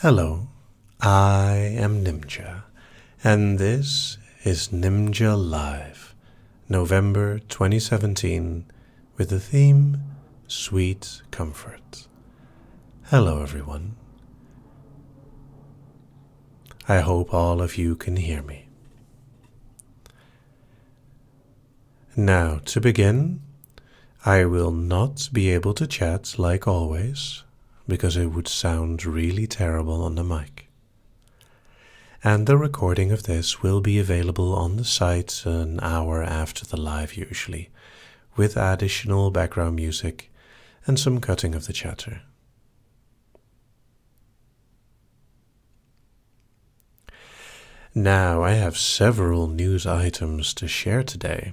Hello, I am Nimja, and this is Nimja Live, November 2017, with the theme Sweet Comfort. Hello, everyone. I hope all of you can hear me. Now, to begin, I will not be able to chat like always, because it would sound really terrible on the mic. And the recording of this will be available on the site an hour after the live usually, with additional background music and some cutting of the chatter. Now, I have several news items to share today.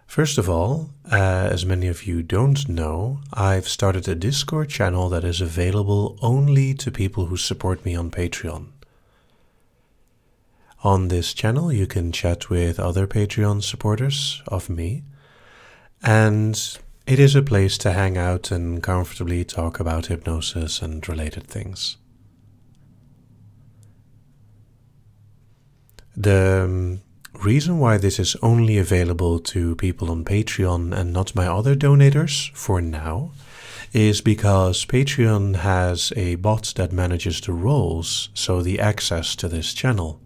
First of all, as many of you don't know, I've started a Discord channel that is available only to people who support me on Patreon. On this channel, you can chat with other Patreon supporters of me, and it is a place to hang out and comfortably talk about hypnosis and related things. The reason why this is only available to people on Patreon and not my other donators for now is because Patreon has a bot that manages the roles, so the access to this channel.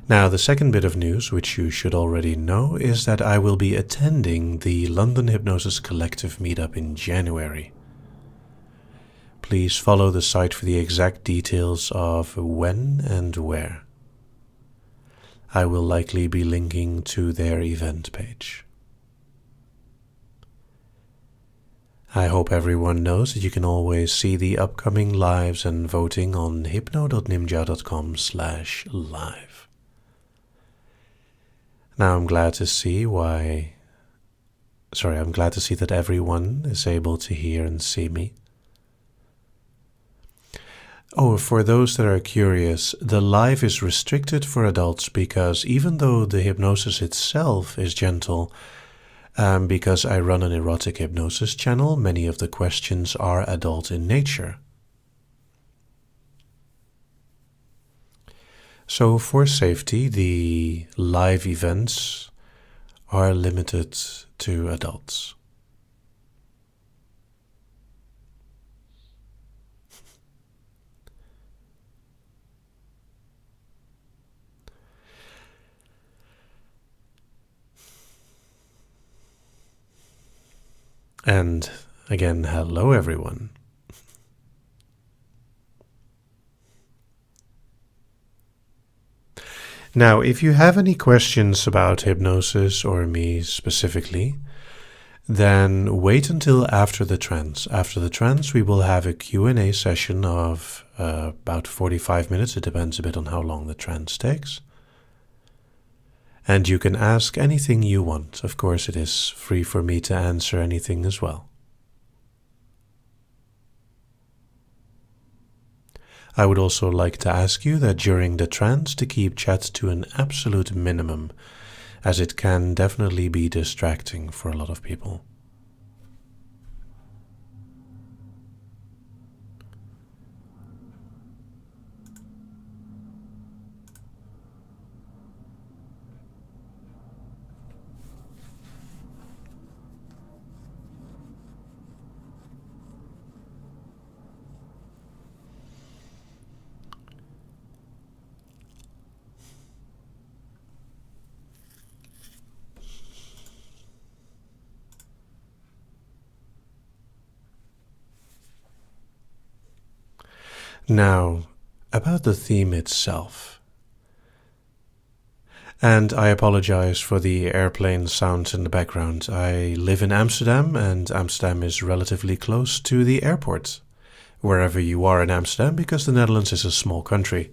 Now, the second bit of news, which you should already know, is that I will be attending the London Hypnosis Collective meetup in January. Please follow the site for the exact details of when and where. I will likely be linking to their event page. I hope everyone knows that you can always see the upcoming lives and voting on hypno.nimja.com/live. Now I'm glad to see that everyone is able to hear and see me. Oh, for those that are curious, the live is restricted for adults because even though the hypnosis itself is gentle, because I run an erotic hypnosis channel, many of the questions are adult in nature. So for safety, the live events are limited to adults. And again, hello everyone. Now, if you have any questions about hypnosis or me specifically, then wait until after the trance. After the trance, we will have a Q&A session of about 45 minutes. It depends a bit on how long the trance takes. And you can ask anything you want. Of course, it is free for me to answer anything as well. I would also like to ask you that during the trance to keep chat to an absolute minimum, as it can definitely be distracting for a lot of people. Now, about the theme itself. And I apologize for the airplane sounds in the background. I live in Amsterdam, and Amsterdam is relatively close to the airport, wherever you are in Amsterdam, because the Netherlands is a small country.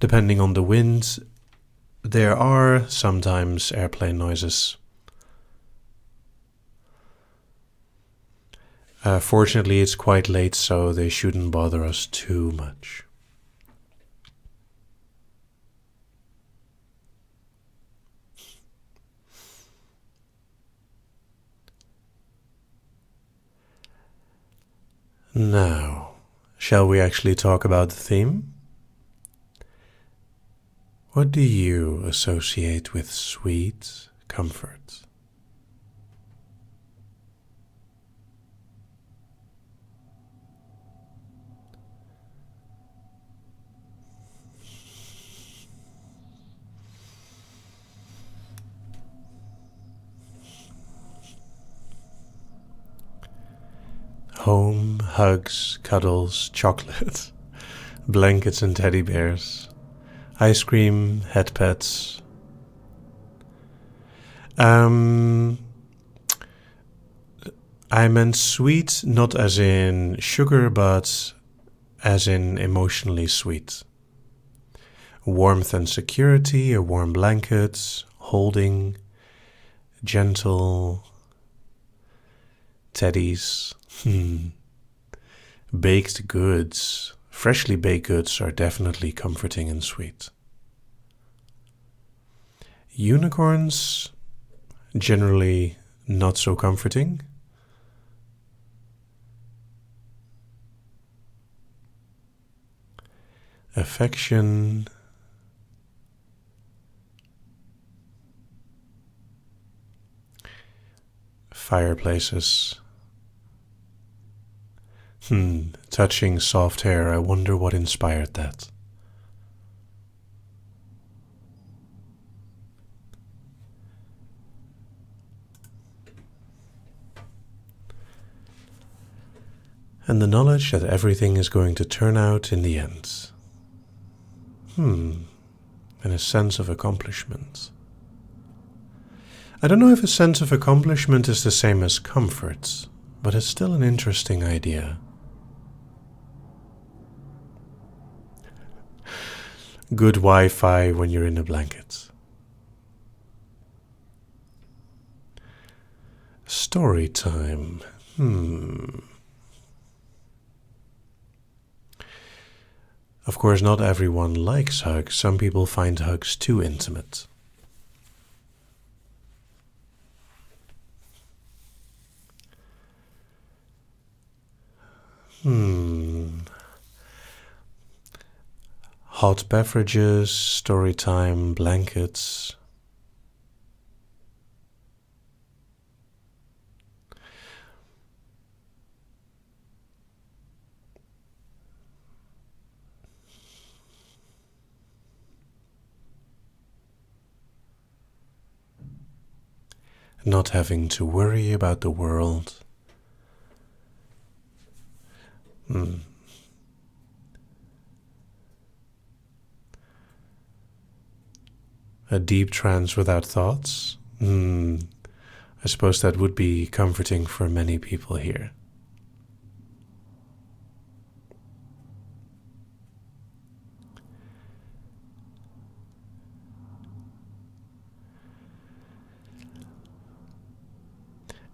Depending on the wind, there are sometimes airplane noises. Fortunately, it's quite late, so they shouldn't bother us too much. Now, shall we actually talk about the theme? What do you associate with sweet comfort? Home, hugs, cuddles, chocolate, blankets and teddy bears, ice cream, head pets. I meant sweet not as in sugar, but as in emotionally sweet. Warmth and security, a warm blanket, holding, gentle, teddies. Baked goods, freshly baked goods are definitely comforting and sweet. Unicorns, generally not so comforting. Affection, fireplaces. Touching soft hair, I wonder what inspired that. And the knowledge that everything is going to turn out in the end. And a sense of accomplishment. I don't know if a sense of accomplishment is the same as comfort, but it's still an interesting idea. Good Wi-Fi when you're in a blanket. Story time. Of course, not everyone likes hugs. Some people find hugs too intimate. Hot beverages, story time, blankets. Not having to worry about the world. A deep trance without thoughts? I suppose that would be comforting for many people here.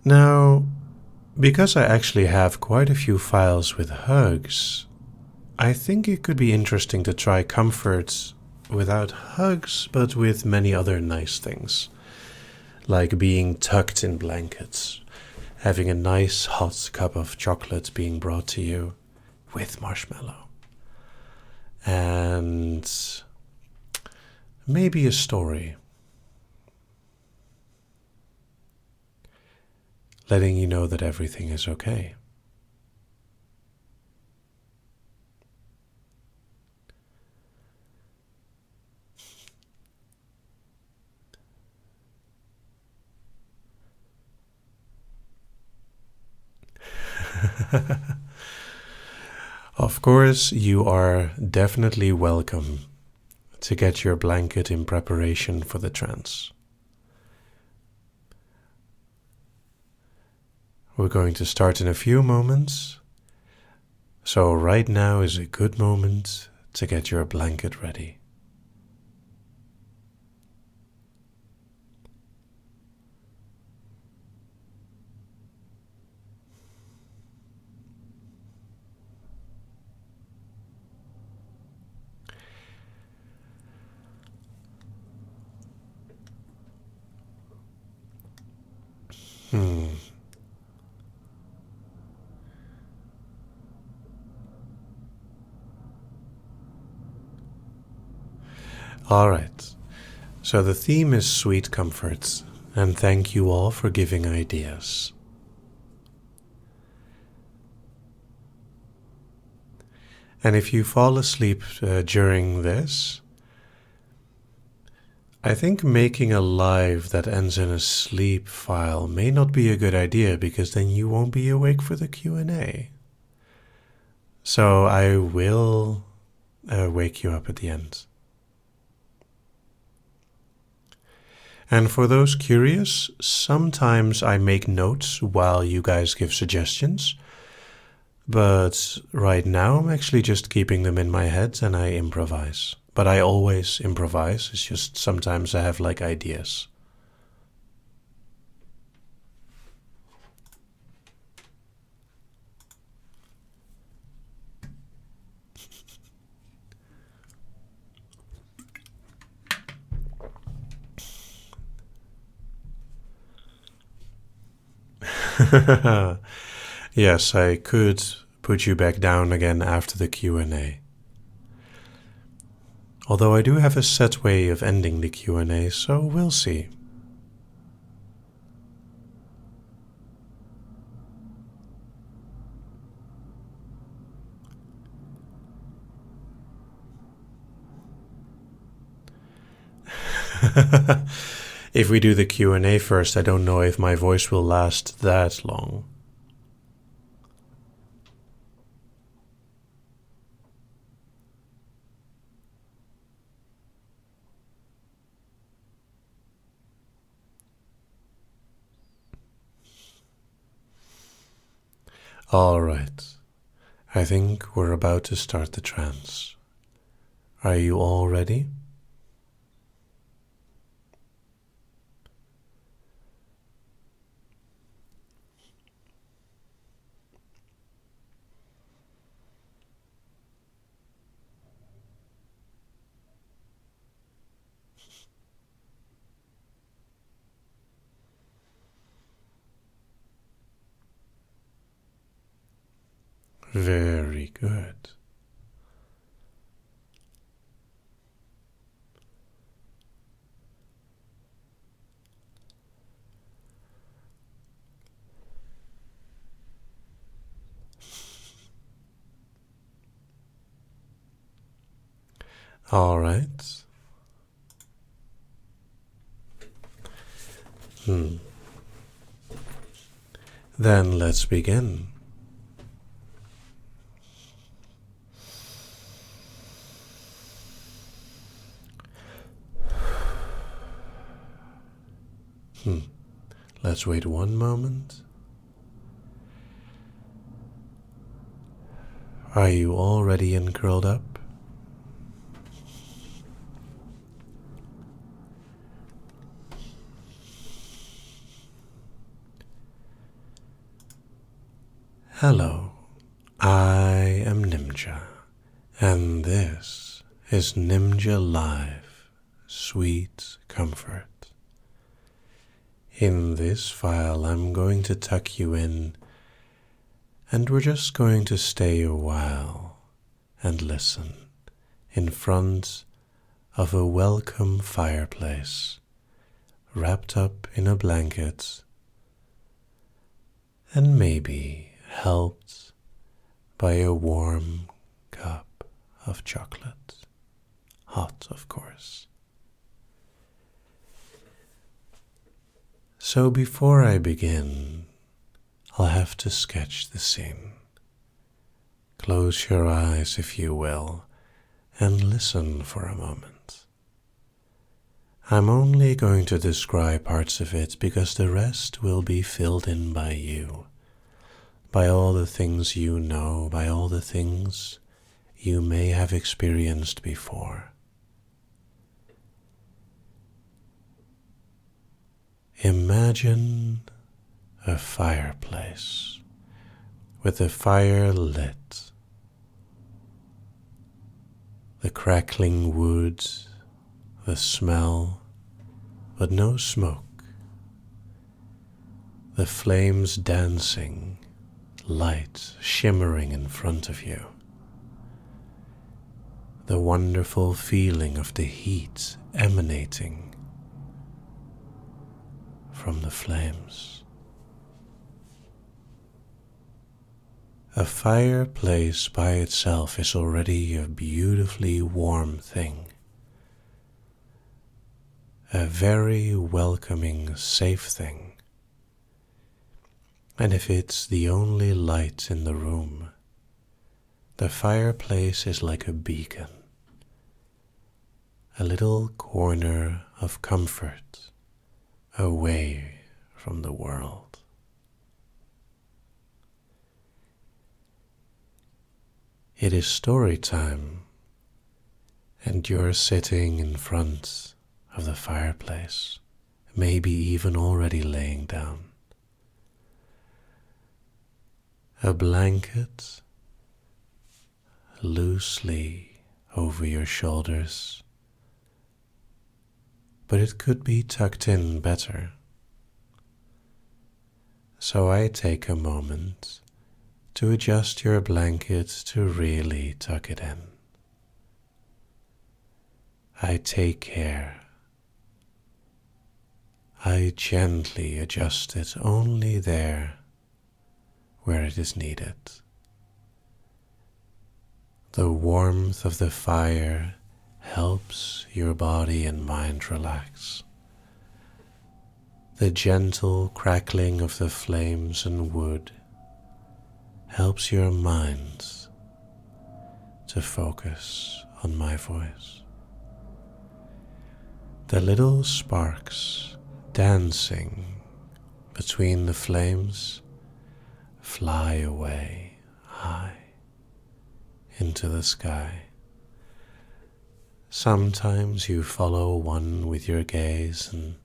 Now, because I actually have quite a few files with hugs, I think it could be interesting to try comfort without hugs, but with many other nice things. Like being tucked in blankets, having a nice hot cup of chocolate being brought to you with marshmallow. And maybe a story. Letting you know that everything is okay. Of course, you are definitely welcome to get your blanket in preparation for the trance. We're going to start in a few moments, so right now is a good moment to get your blanket ready. Alright, so the theme is sweet comfort, and thank you all for giving ideas. And if you fall asleep during this, I think making a live that ends in a sleep file may not be a good idea because then you won't be awake for the Q&A. So I will wake you up at the end. And for those curious, sometimes I make notes while you guys give suggestions. But right now I'm actually just keeping them in my head and I improvise. But I always improvise, it's just sometimes I have like ideas. Yes, I could put you back down again after the Q&A. Although I do have a set way of ending the Q&A, so we'll see. If we do the Q&A first, I don't know if my voice will last that long. All right, I think we're about to start the trance. Are you all ready? Very good. All right. Then let's begin. Let's wait one moment. Are you all ready and curled up? Hello, I am Nimja, and this is Nimja Live, Sweet Comfort. In this file, I'm going to tuck you in, and we're just going to stay a while and listen in front of a welcome fireplace, wrapped up in a blanket, and maybe helped by a warm cup of chocolate, hot of course. So before I begin, I'll have to sketch the scene. Close your eyes if you will, and listen for a moment. I'm only going to describe parts of it because the rest will be filled in by you, by all the things you know, by all the things you may have experienced before. Imagine a fireplace with the fire lit, the crackling wood, the smell, but no smoke, the flames dancing, light shimmering in front of you, the wonderful feeling of the heat emanating from the flames. A fireplace by itself is already a beautifully warm thing, a very welcoming, safe thing. And if it's the only light in the room, the fireplace is like a beacon, a little corner of comfort away from the world. It is story time, and you're sitting in front of the fireplace, maybe even already laying down. A blanket loosely over your shoulders, but it could be tucked in better. So I take a moment to adjust your blanket to really tuck it in. I take care. I gently adjust it only there where it is needed. The warmth of the fire helps your body and mind relax. The gentle crackling of the flames and wood helps your mind to focus on my voice. The little sparks dancing between the flames fly away high into the sky. Sometimes you follow one with your gaze and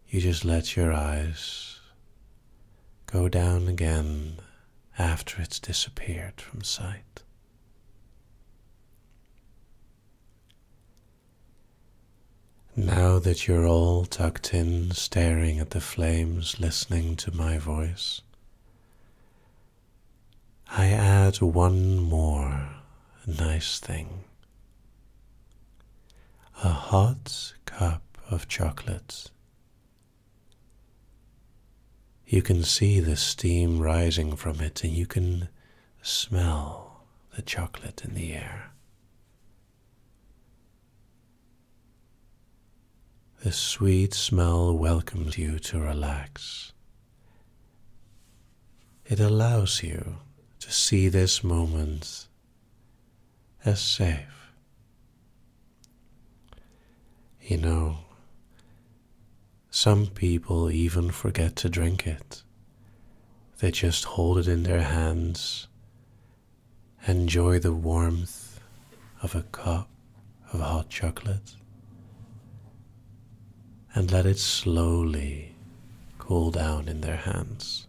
you just let your eyes go down again after it's disappeared from sight. Now that you're all tucked in, staring at the flames, listening to my voice, I add one more nice thing. A hot cup of chocolate. You can see the steam rising from it, and you can smell the chocolate in the air. The sweet smell welcomes you to relax. It allows you to see this moment as safe. You know, some people even forget to drink it. They just hold it in their hands, enjoy the warmth of a cup of hot chocolate, and let it slowly cool down in their hands.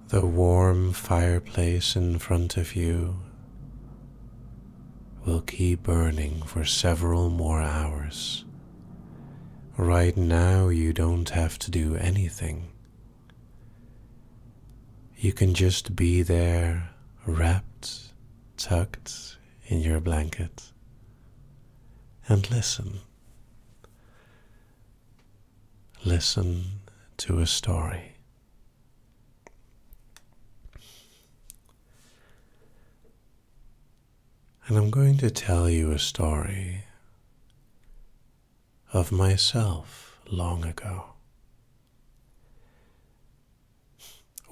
The warm fireplace in front of you will keep burning for several more hours. Right now, you don't have to do anything. You can just be there, wrapped, tucked in your blanket, and listen. Listen to a story. And I'm going to tell you a story of myself long ago.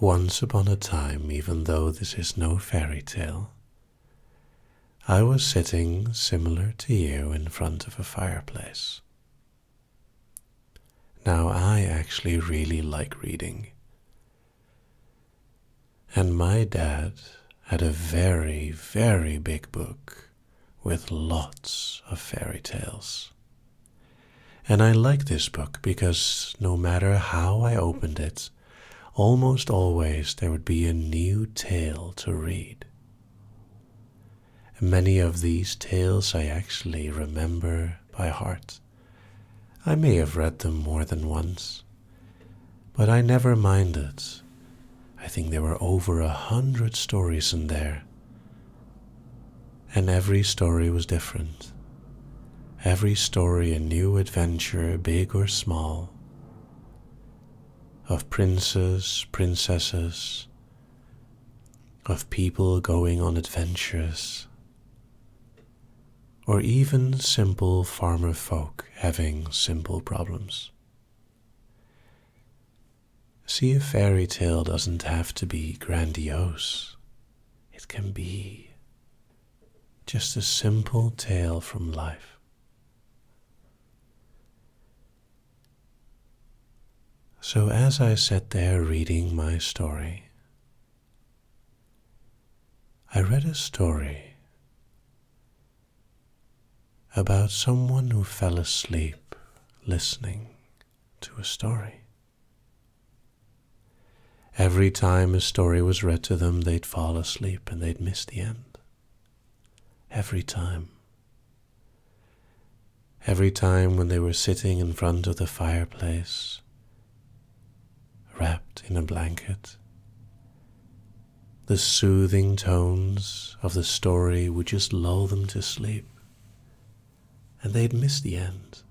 Once upon a time, even though this is no fairy tale, I was sitting similar to you in front of a fireplace. Now, I actually really like reading. And my dad had a very, very big book with lots of fairy tales. And I liked this book because no matter how I opened it, almost always there would be a new tale to read. Many of these tales I actually remember by heart. I may have read them more than once, but I never minded. I think there were over 100 stories in there. And every story was different. Every story a new adventure, big or small, of princes, princesses, of people going on adventures, or even simple farmer folk having simple problems. See, a fairy tale doesn't have to be grandiose. It can be just a simple tale from life. So as I sat there reading my story, I read a story about someone who fell asleep listening to a story. Every time a story was read to them, they'd fall asleep and they'd miss the end. Every time. Every time when they were sitting in front of the fireplace, wrapped in a blanket, the soothing tones of the story would just lull them to sleep, and they'd miss the end.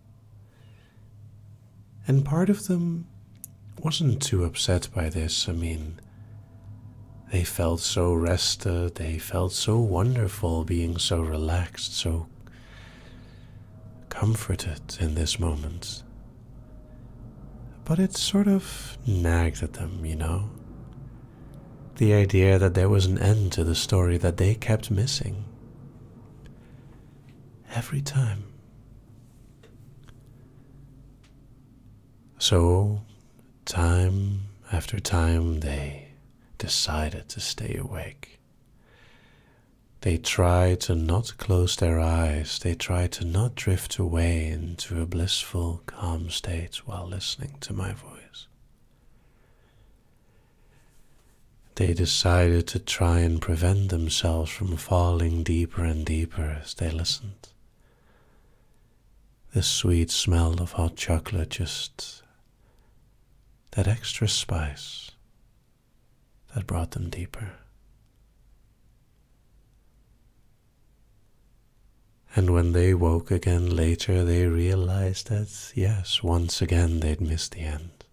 And part of them wasn't too upset by this. I mean, they felt so rested, they felt so wonderful being so relaxed, so comforted in this moment. But it sort of nagged at them, you know? The idea that there was an end to the story that they kept missing. Every time. So, time after time, they decided to stay awake. They tried to not close their eyes. They tried to not drift away into a blissful, calm state while listening to my voice. They decided to try and prevent themselves from falling deeper and deeper as they listened. The sweet smell of hot chocolate, just that extra spice that brought them deeper. And when they woke again later, they realized that, yes, once again they'd missed the end.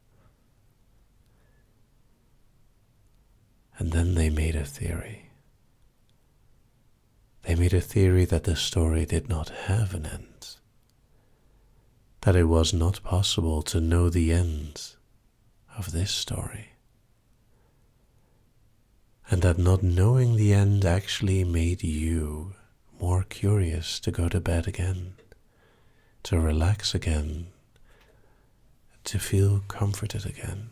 And then they made a theory. They made a theory that the story did not have an end. That it was not possible to know the end of this story. And that not knowing the end actually made you more curious to go to bed again, to relax again, to feel comforted again.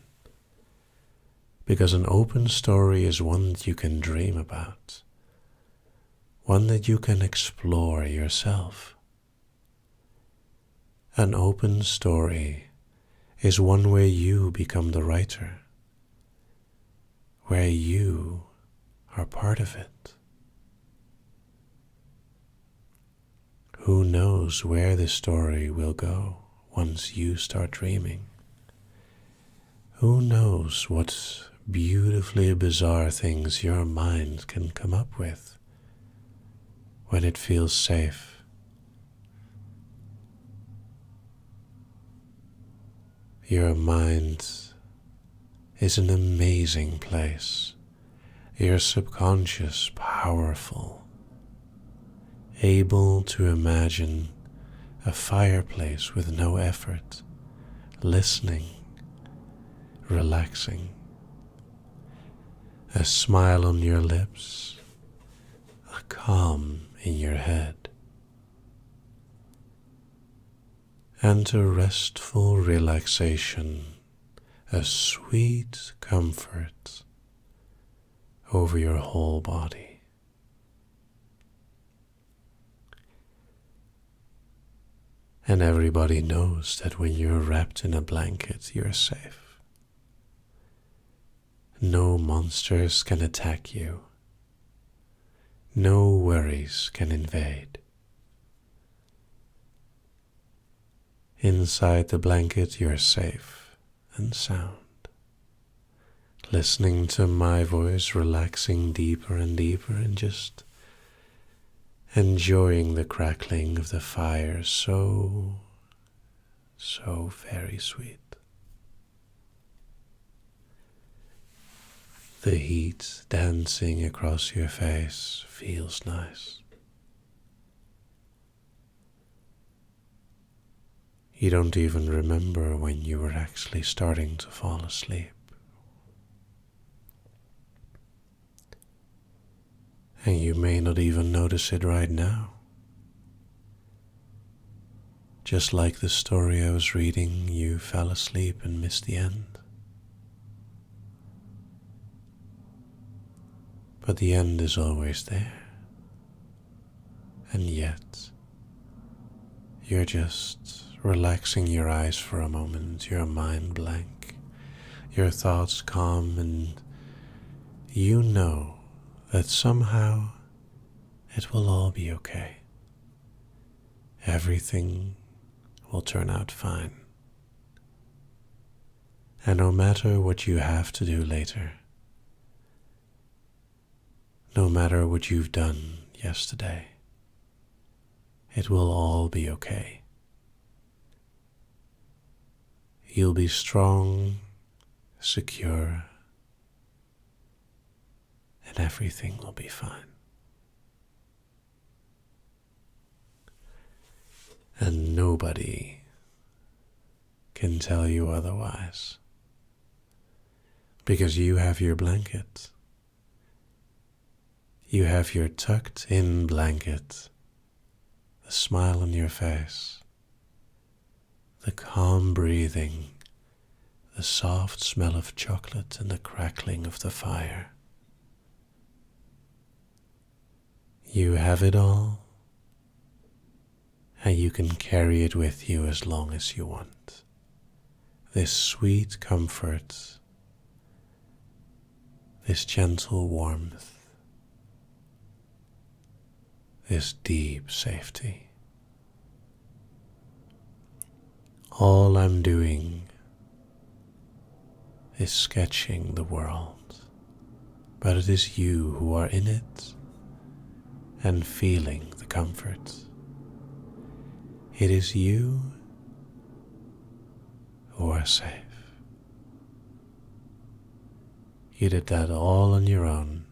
Because an open story is one that you can dream about, one that you can explore yourself. An open story is one where you become the writer, where you are part of it. Who knows where the story will go once you start dreaming? Who knows what beautifully bizarre things your mind can come up with when it feels safe? Your mind is an amazing place. Your subconscious, powerful, able to imagine a fireplace with no effort, listening, relaxing, a smile on your lips, a calm in your head, and a restful relaxation, a sweet comfort over your whole body. And everybody knows that when you're wrapped in a blanket, you're safe. No monsters can attack you. No worries can invade. Inside the blanket, you're safe and sound, listening to my voice, relaxing deeper and deeper, and just enjoying the crackling of the fire. So very sweet. The heat dancing across your face feels nice. You don't even remember when you were actually starting to fall asleep. And you may not even notice it right now. Just like the story I was reading, you fell asleep and missed the end. But the end is always there. And yet, you're just relaxing your eyes for a moment, your mind blank, your thoughts calm, and you know that somehow it will all be okay. Everything will turn out fine. And no matter what you have to do later, no matter what you've done yesterday, it will all be okay. You'll be strong, secure, and everything will be fine. And nobody can tell you otherwise, because you have your blanket. You have your tucked in blanket, the smile on your face, the calm breathing, the soft smell of chocolate, and the crackling of the fire. You have it all, and you can carry it with you as long as you want. This sweet comfort, this gentle warmth, this deep safety. All I'm doing is sketching the world, but it is you who are in it and feeling the comfort. It is you who are safe. You did that all on your own,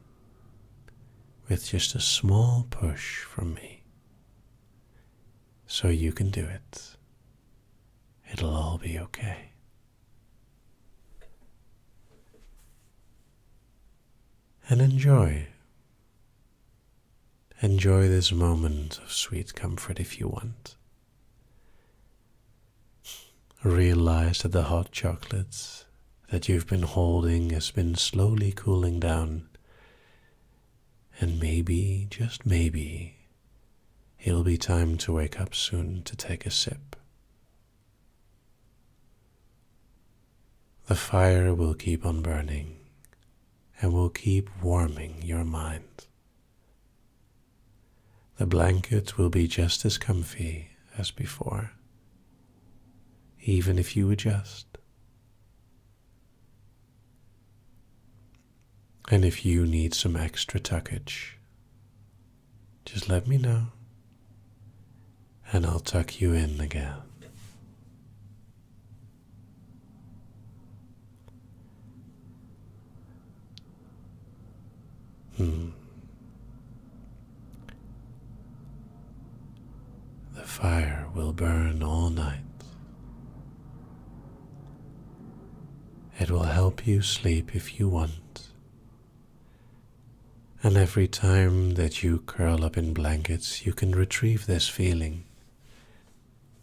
with just a small push from me. So you can do it. It'll all be okay. And enjoy. Enjoy this moment of sweet comfort if you want. Realize that the hot chocolate that you've been holding has been slowly cooling down. And maybe, just maybe, it'll be time to wake up soon to take a sip. The fire will keep on burning and will keep warming your mind. The blanket will be just as comfy as before, even if you adjust. And if you need some extra tuckage, just let me know, and I'll tuck you in again. The fire will burn all night. It will help you sleep if you want. And every time that you curl up in blankets, you can retrieve this feeling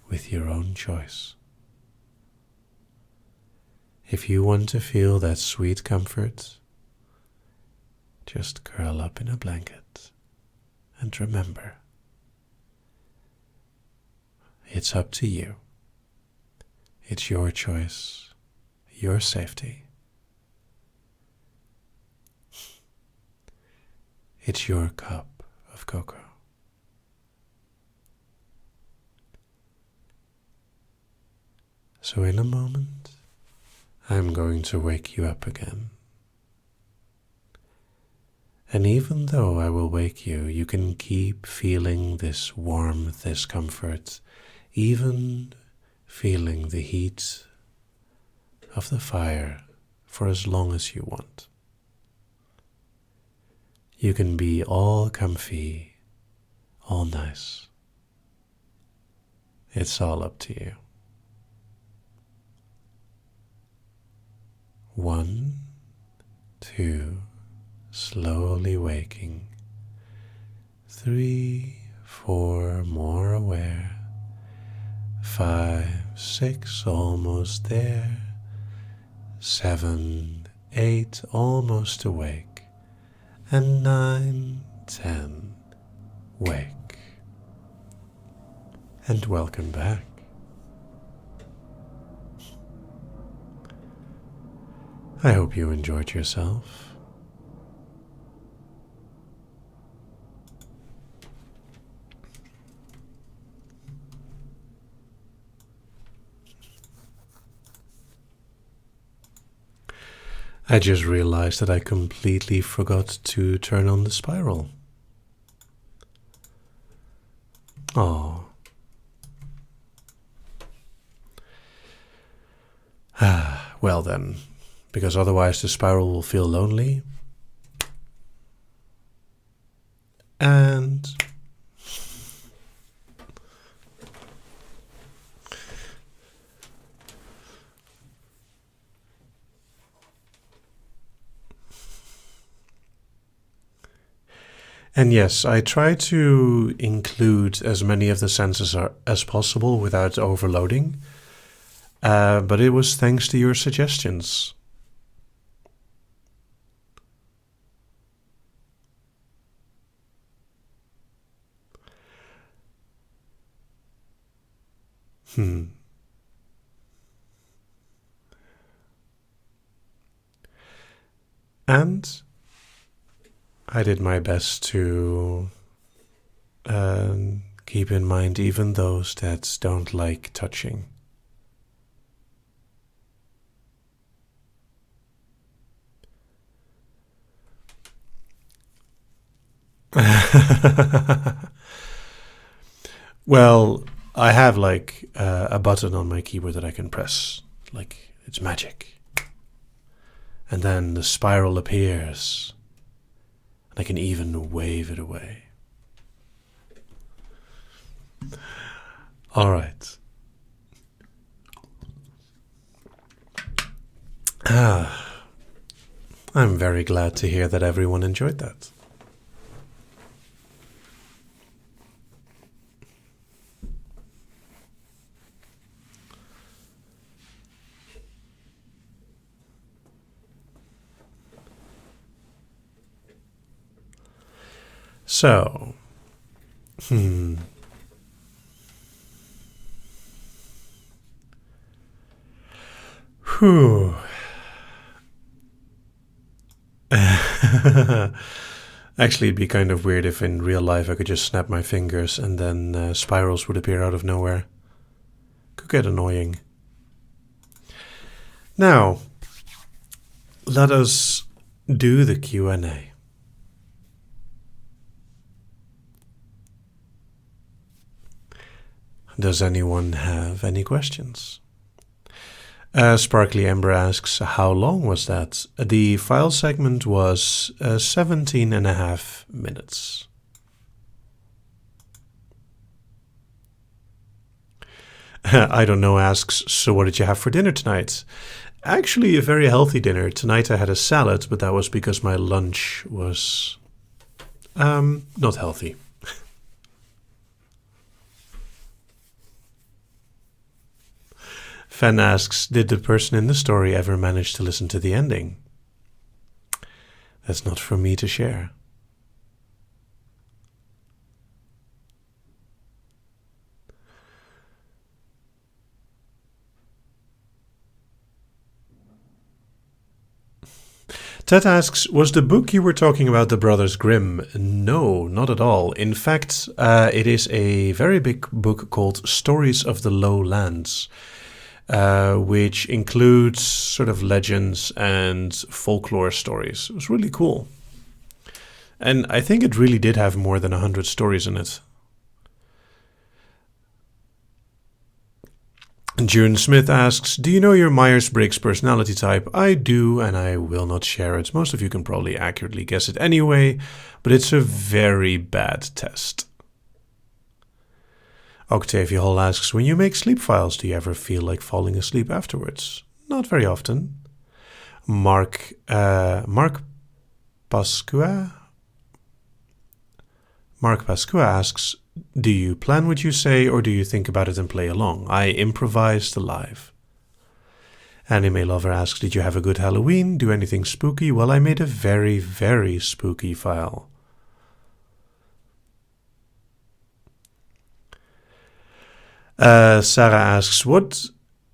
with your own choice. If you want to feel that sweet comfort, just curl up in a blanket and remember, it's up to you. It's your choice, your safety. It's your cup of cocoa. So in a moment, I'm going to wake you up again And even though I will wake you, you can keep feeling this warmth, this comfort, even feeling the heat of the fire for as long as you want. You can be all comfy, all nice. It's all up to you. 1, 2, slowly waking. 3, 4, more aware. 5, 6, almost there. 7, 8, almost awake. And 9, 10, wake. And welcome back. I hope you enjoyed yourself. I just realized that I completely forgot to turn on the spiral. Oh. Well then, because otherwise the spiral will feel lonely. And yes, I try to include as many of the senses as possible without overloading. But it was thanks to your suggestions. And I did my best to keep in mind even those that don't like touching. Well, I have like a button on my keyboard that I can press, like it's magic. And then the spiral appears, and I can even wave it away. All right. I'm very glad to hear that everyone enjoyed that. So, Whew. Actually, it'd be kind of weird if in real life I could just snap my fingers and then spirals would appear out of nowhere. Could get annoying. Now, let us do the Q&A. Does anyone have any questions? Sparkly Ember asks, how long was that? The file segment was 17.5 minutes. I don't know asks, so what did you have for dinner tonight? Actually, a very healthy dinner. Tonight I had a salad, but that was because my lunch was not healthy. Fen asks, did the person in the story ever manage to listen to the ending? That's not for me to share. Ted asks, was the book you were talking about the Brothers Grimm? No, not at all. In fact, it is a very big book called Stories of the Lowlands. Which includes sort of legends and folklore stories. It was really cool. And I think it really did have more than 100 stories in it. June Smith asks, do you know your Myers-Briggs personality type? I do, and I will not share it. Most of you can probably accurately guess it anyway, but it's a very bad test. Octavia Hall asks, when you make sleep files, do you ever feel like falling asleep afterwards? Not very often. Mark Pascua asks, do you plan what you say or do you think about it and play along? I improvised live. Anime Lover asks, did you have a good Halloween? Do anything spooky? Well, I made a very, very spooky file. Sarah asks, what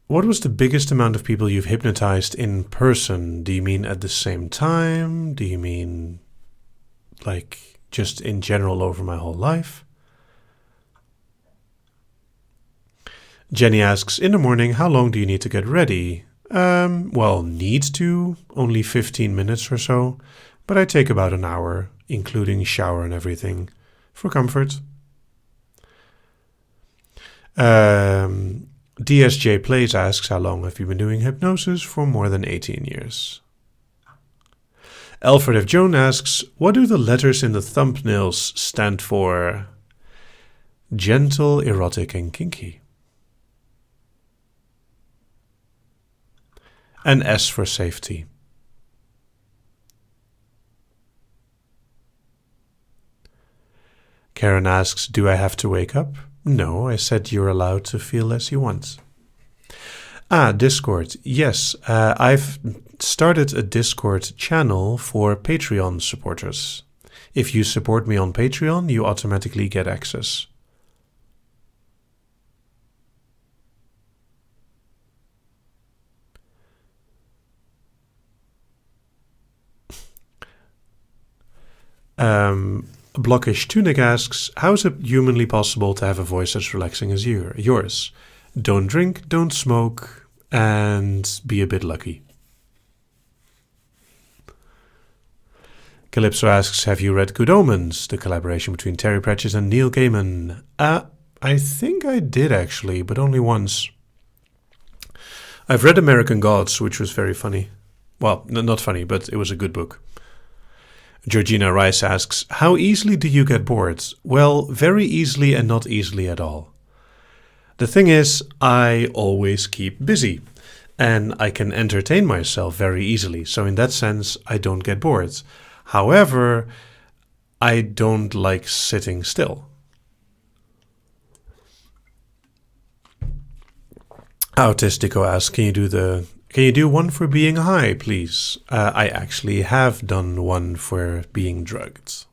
was the biggest amount of people you've hypnotized in person? Do you mean at the same time? Do you mean like just in general over my whole life? Jenny asks, in the morning, how long do you need to get ready? Well, need to, only 15 minutes or so, but I take about an hour, including shower and everything, for comfort. DSJ Plays asks, how long have you been doing hypnosis? For more than 18 years. Alfred F. Jones asks, what do the letters in the thumbnails stand for? Gentle, erotic, and kinky. And S for safety. Karen asks, do I have to wake up? No, I said you're allowed to feel as you want. Discord. Yes, I've started a Discord channel for Patreon supporters. If you support me on Patreon, you automatically get access. Blockish Tunic asks, how is it humanly possible to have a voice as relaxing as yours? Don't drink, don't smoke, and be a bit lucky. Calypso asks, have you read Good Omens, the collaboration between Terry Pratchett and Neil Gaiman? I think I did actually, but only once. I've read American Gods, which was very funny. Well, not funny, but it was a good book. Georgina Rice asks, how easily do you get bored? Well, very easily and not easily at all. The thing is, I always keep busy, and I can entertain myself very easily, so in that sense, I don't get bored. However, I don't like sitting still. Autistico asks, can you do one for being high, please? I actually have done one for being drugged.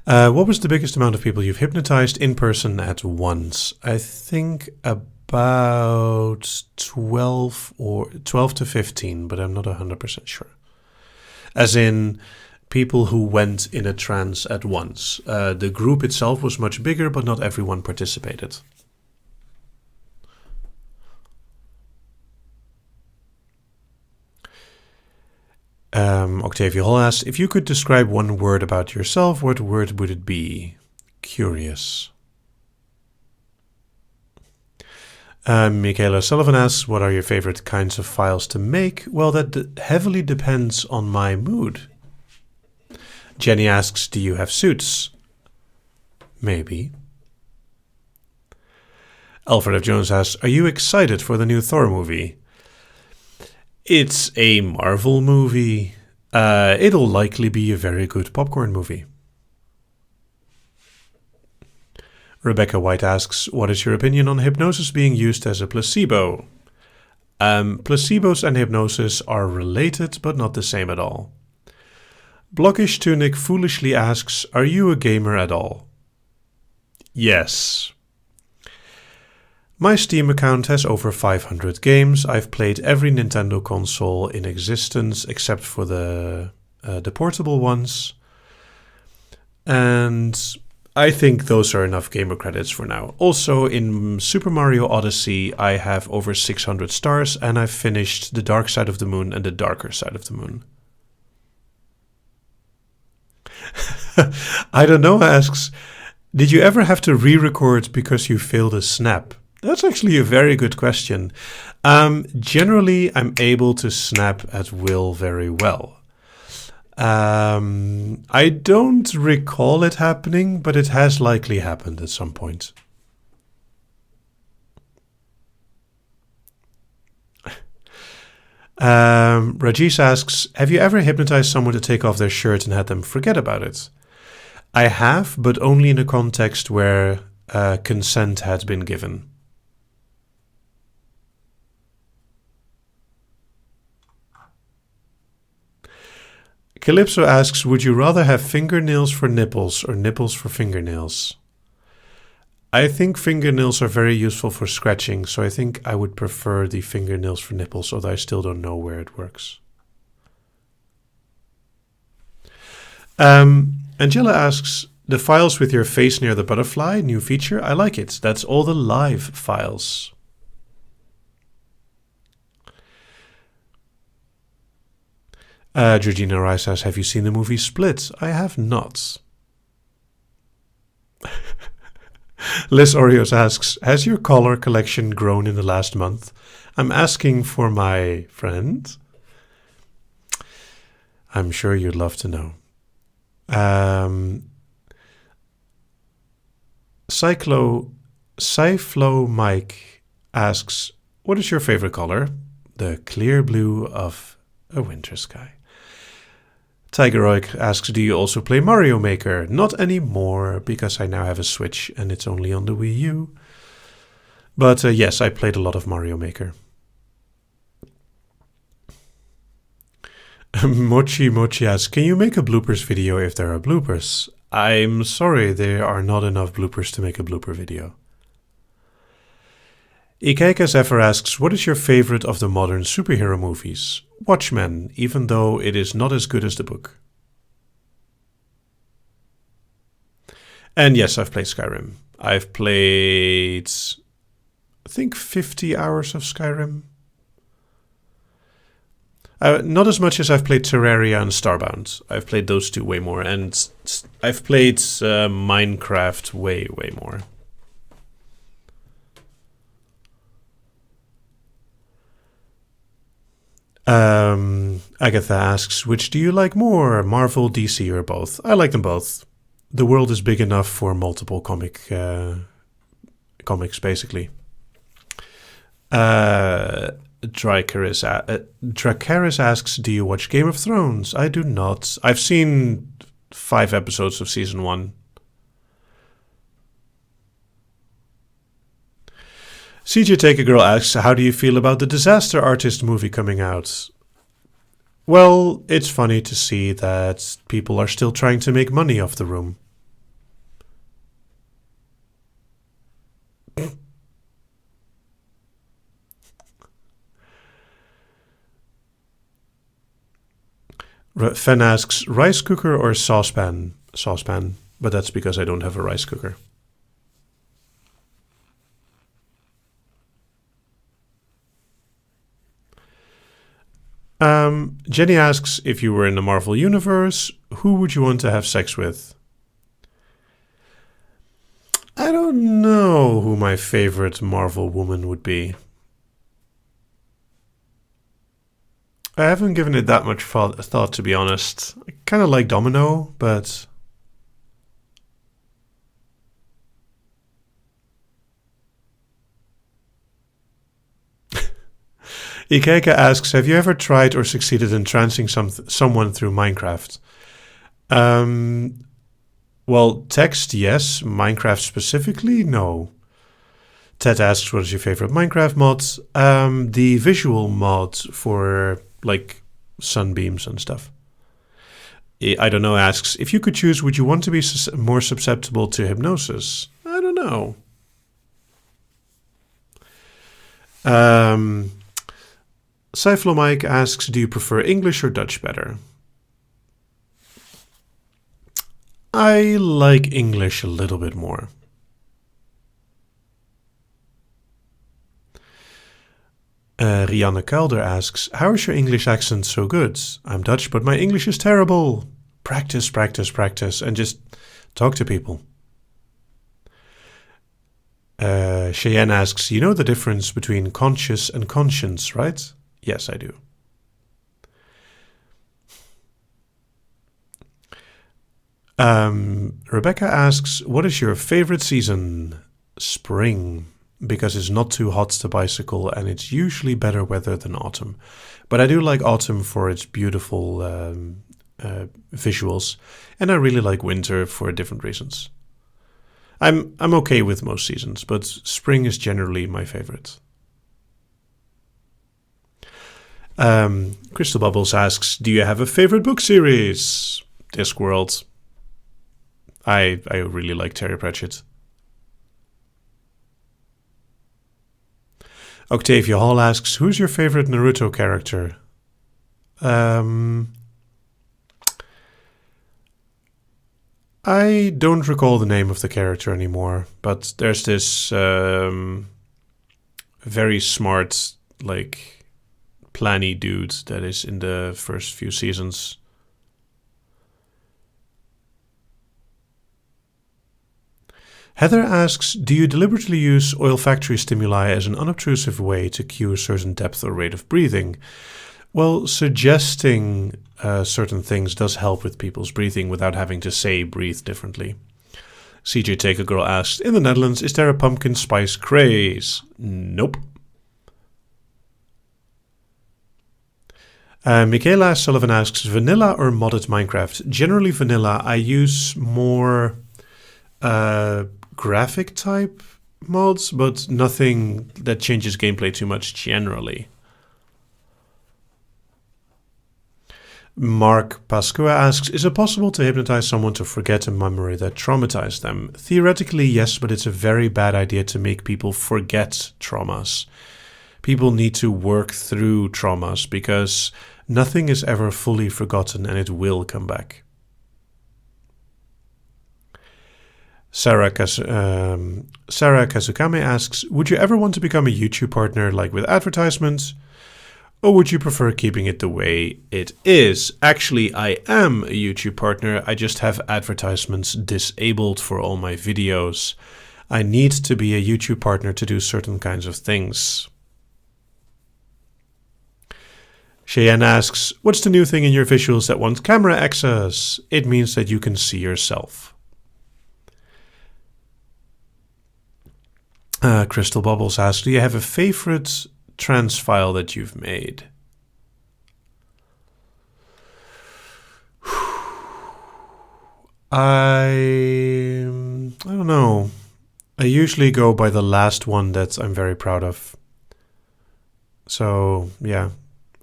What was the biggest amount of people you've hypnotized in person at once? I think about 12 to 15, but I'm not 100% sure. As in people who went in a trance at once. The group itself was much bigger, but not everyone participated. Octavia Hall asks, if you could describe one word about yourself, what word would it be? Curious. Michaela Sullivan asks, what are your favorite kinds of files to make? Well, that heavily depends on my mood. Jenny asks, do you have suits? Maybe. Alfred F. Jones asks, are you excited for the new Thor movie? It's a Marvel movie. It'll likely be a very good popcorn movie. Rebecca White asks, what is your opinion on hypnosis being used as a placebo? Placebos and hypnosis are related, but not the same at all. Blockish Tunic foolishly asks, are you a gamer at all? Yes. My Steam account has over 500 games. I've played every Nintendo console in existence except for the portable ones. And I think those are enough gamer credits for now. Also, in Super Mario Odyssey, I have over 600 stars, and I've finished The Dark Side of the Moon and The Darker Side of the Moon. I don't know asks, did you ever have to re-record because you failed a snap? That's actually a very good question. Generally, I'm able to snap at will very well. I don't recall it happening, but it has likely happened at some point. Rajesh asks, have you ever hypnotized someone to take off their shirt and had them forget about it? I have, but only in a context where consent had been given. Calypso asks, would you rather have fingernails for nipples or nipples for fingernails? I think fingernails are very useful for scratching, so I think I would prefer the fingernails for nipples, although I still don't know where it works. Angela asks, the files with your face near the butterfly, new feature, I like it. That's all the live files. Georgina Rice says, have you seen the movie Split? I have not. Liz Oreos asks, has your collar collection grown in the last month? I'm asking for my friend. I'm sure you'd love to know. Cyflo Mike asks, what is your favorite color? The clear blue of a winter sky. Tigeroic asks, do you also play Mario Maker? Not anymore, because I now have a Switch and it's only on the Wii U. But yes, I played a lot of Mario Maker. Mochi Mochi asks, can you make a bloopers video if there are bloopers? I'm sorry, there are not enough bloopers to make a blooper video. Ikeika Zephyr asks, what is your favorite of the modern superhero movies? Watchmen, even though it is not as good as the book. And yes, I've played Skyrim. I've played, I think, 50 hours of Skyrim. Not as much as I've played Terraria and Starbound. I've played those two way more. And I've played Minecraft way more. Agatha asks, which do you like more, Marvel, DC, or both? I like them both. The world is big enough for multiple comics, basically. Dracaris asks, do you watch Game of Thrones? I do not. I've seen 5 episodes of season 1. CJ Take a Girl asks, how do you feel about the Disaster Artist movie coming out? Well, it's funny to see that people are still trying to make money off The Room. Fen asks, rice cooker or saucepan? Saucepan, but that's because I don't have a rice cooker. Jenny asks, if you were in the Marvel Universe, who would you want to have sex with? I don't know who my favorite Marvel woman would be. I haven't given it that much thought, to be honest. I kind of like Domino, but... Ikeika asks, have you ever tried or succeeded in trancing someone through Minecraft? Well, text, yes. Minecraft specifically, no. Ted asks, what is your favorite Minecraft mod? The visual mod for, like, sunbeams and stuff. I don't know asks, if you could choose, would you want to be more susceptible to hypnosis? I don't know. Cyflo Mike asks, do you prefer English or Dutch better? I like English a little bit more. Rianne Kelder asks, how is your English accent so good? I'm Dutch, but my English is terrible. practice, practice, practice, and just talk to people. Cheyenne asks, you know the difference between conscious and conscience, right? Yes, I do. Rebecca asks, what is your favorite season? Spring, because it's not too hot to bicycle and it's usually better weather than autumn. But I do like autumn for its beautiful visuals, and I really like winter for different reasons. I'm okay with most seasons, but spring is generally my favorite. Crystal Bubbles asks, do you have a favorite book series? Discworld. I really like Terry Pratchett. Octavia Hall asks, who's your favorite Naruto character? I don't recall the name of the character anymore, but there's this very smart, like, planny dude that is in the first few seasons. Heather asks, do you deliberately use olfactory stimuli as an unobtrusive way to cue a certain depth or rate of breathing? Well, suggesting certain things does help with people's breathing without having to say breathe differently. CJ Take a Girl asks, in the Netherlands, is there a pumpkin spice craze? Nope. Michaela Sullivan asks, vanilla or modded Minecraft? Generally vanilla. I use more graphic type mods, but nothing that changes gameplay too much generally. Mark Pascua asks, is it possible to hypnotize someone to forget a memory that traumatized them? Theoretically, yes, but it's a very bad idea to make people forget traumas. People need to work through traumas because nothing is ever fully forgotten and it will come back. Sarah Kazukame asks, would you ever want to become a YouTube partner like with advertisements? Or would you prefer keeping it the way it is? Actually, I am a YouTube partner. I just have advertisements disabled for all my videos. I need to be a YouTube partner to do certain kinds of things. Cheyenne asks, what's the new thing in your visuals that wants camera access? It means that you can see yourself. Crystal Bubbles asks, do you have a favorite trance file that you've made? I don't know. I usually go by the last one that I'm very proud of. So, yeah.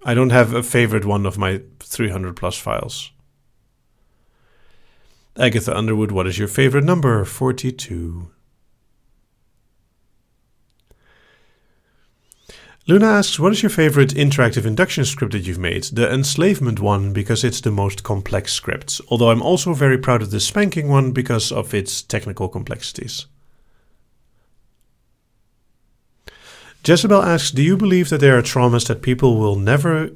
I don't have a favorite one of my 300 plus files. Agatha Underwood, what is your favorite number? 42. Luna asks, what is your favorite interactive induction script that you've made? The enslavement one, because it's the most complex script. Although I'm also very proud of the spanking one because of its technical complexities. Jezebel asks, do you believe that there are traumas that people will never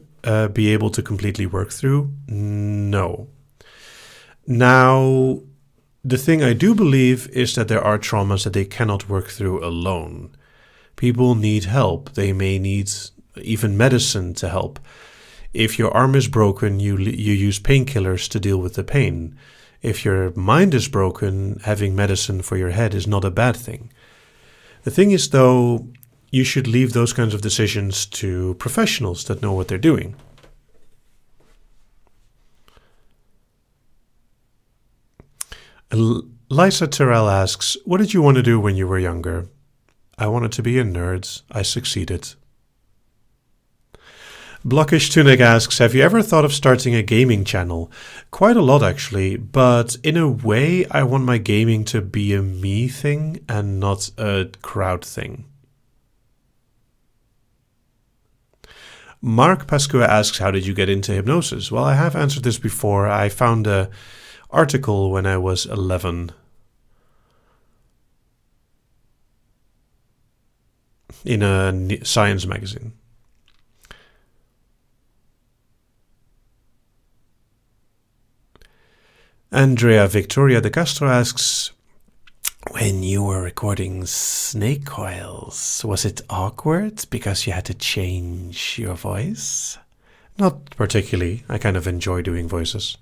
be able to completely work through? No. Now, the thing I do believe is that there are traumas that they cannot work through alone. People need help. They may need even medicine to help. If your arm is broken, you use painkillers to deal with the pain. If your mind is broken, having medicine for your head is not a bad thing. The thing is, though, you should leave those kinds of decisions to professionals that know what they're doing. Lisa Terrell asks, what did you want to do when you were younger? I wanted to be a nerd. I succeeded. Blockish Tunic asks, have you ever thought of starting a gaming channel? Quite a lot, actually, but in a way, I want my gaming to be a me thing and not a crowd thing. Mark Pascua asks, how did you get into hypnosis? Well, I have answered this before. I found an article when I was 11 in a science magazine. Andrea Victoria de Castro asks, when you were recording snake coils, was it awkward because you had to change your voice? Not particularly. I kind of enjoy doing voices.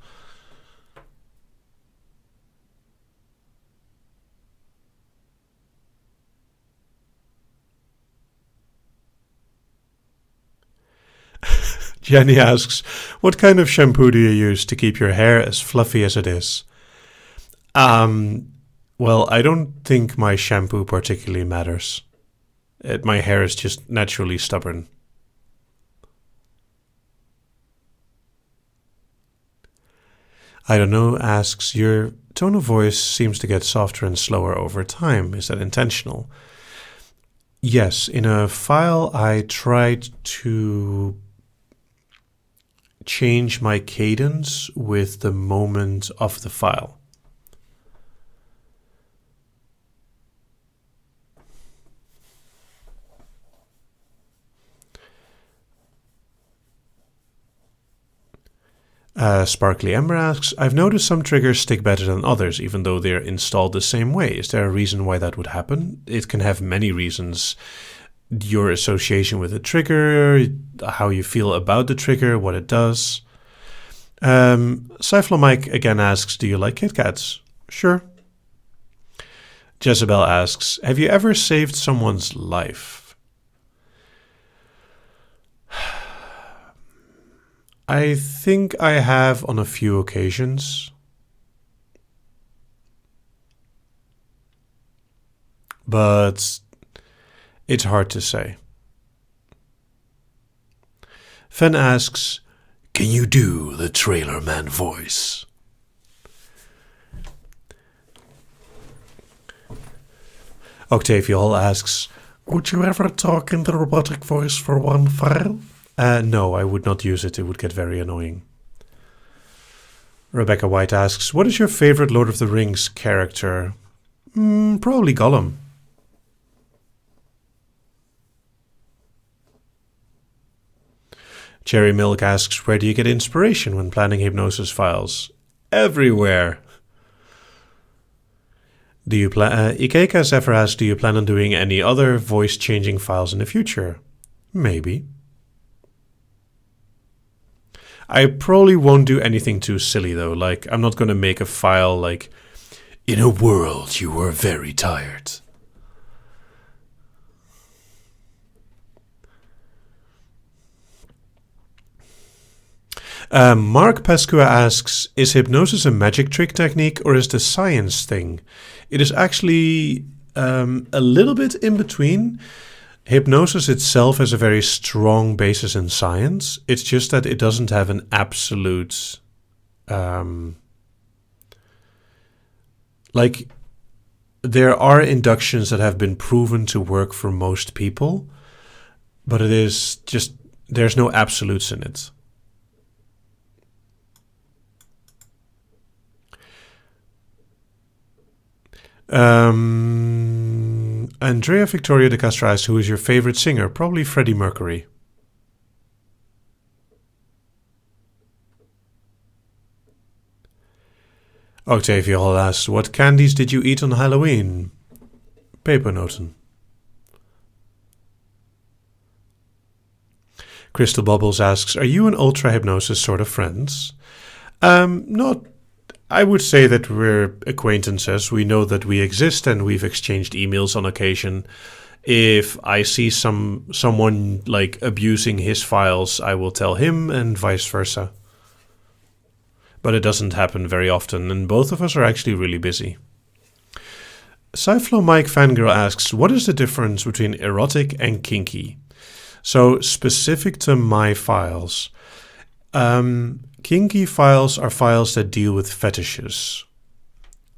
Jenny asks, what kind of shampoo do you use to keep your hair as fluffy as it is? Well, I don't think my shampoo particularly matters. My hair is just naturally stubborn. I don't know asks, your tone of voice seems to get softer and slower over time. Is that intentional? Yes, in a file I tried to change my cadence with the moment of the file. Sparkly Ember asks, I've noticed some triggers stick better than others, even though they're installed the same way. Is there a reason why that would happen? It can have many reasons. Your association with the trigger, how you feel about the trigger, what it does. Mike again asks, do you like Kit Kats? Sure. Jezebel asks, have you ever saved someone's life? I think I have on a few occasions. But it's hard to say. Fen asks, can you do the trailer man voice? Octavia Hall asks, would you ever talk in the robotic voice for one file? No, I would not use it. It would get very annoying. Rebecca White asks, what is your favorite Lord of the Rings character? Probably Gollum. Cherry Milk asks, where do you get inspiration when planning hypnosis files? Everywhere. Do you plan? Ikeka Zephyr asks, do you plan on doing any other voice-changing files in the future? Maybe. I probably won't do anything too silly though. Like, I'm not going to make a file like, in a world you were very tired. Mark Pascua asks, is hypnosis a magic trick technique or is it a science thing? It is actually a little bit in between. Hypnosis itself has a very strong basis in science. It's just that it doesn't have an absolute... like, there are inductions that have been proven to work for most people, but it is just... there's no absolutes in it. Andrea Victoria de Castro asks, who is your favorite singer? Probably Freddie Mercury. Octavia Hall asks, what candies did you eat on Halloween? Pepernoten. Crystal Bubbles asks, are you and Ultra Hypnosis sort of friends? Not. I would say that we're acquaintances. We know that we exist and we've exchanged emails on occasion. If I see someone like abusing his files, I will tell him and vice versa. But it doesn't happen very often, and both of us are actually really busy. Sci-Flo Mike Fangirl asks, what is the difference between erotic and kinky? So, specific to my files, kinky files are files that deal with fetishes.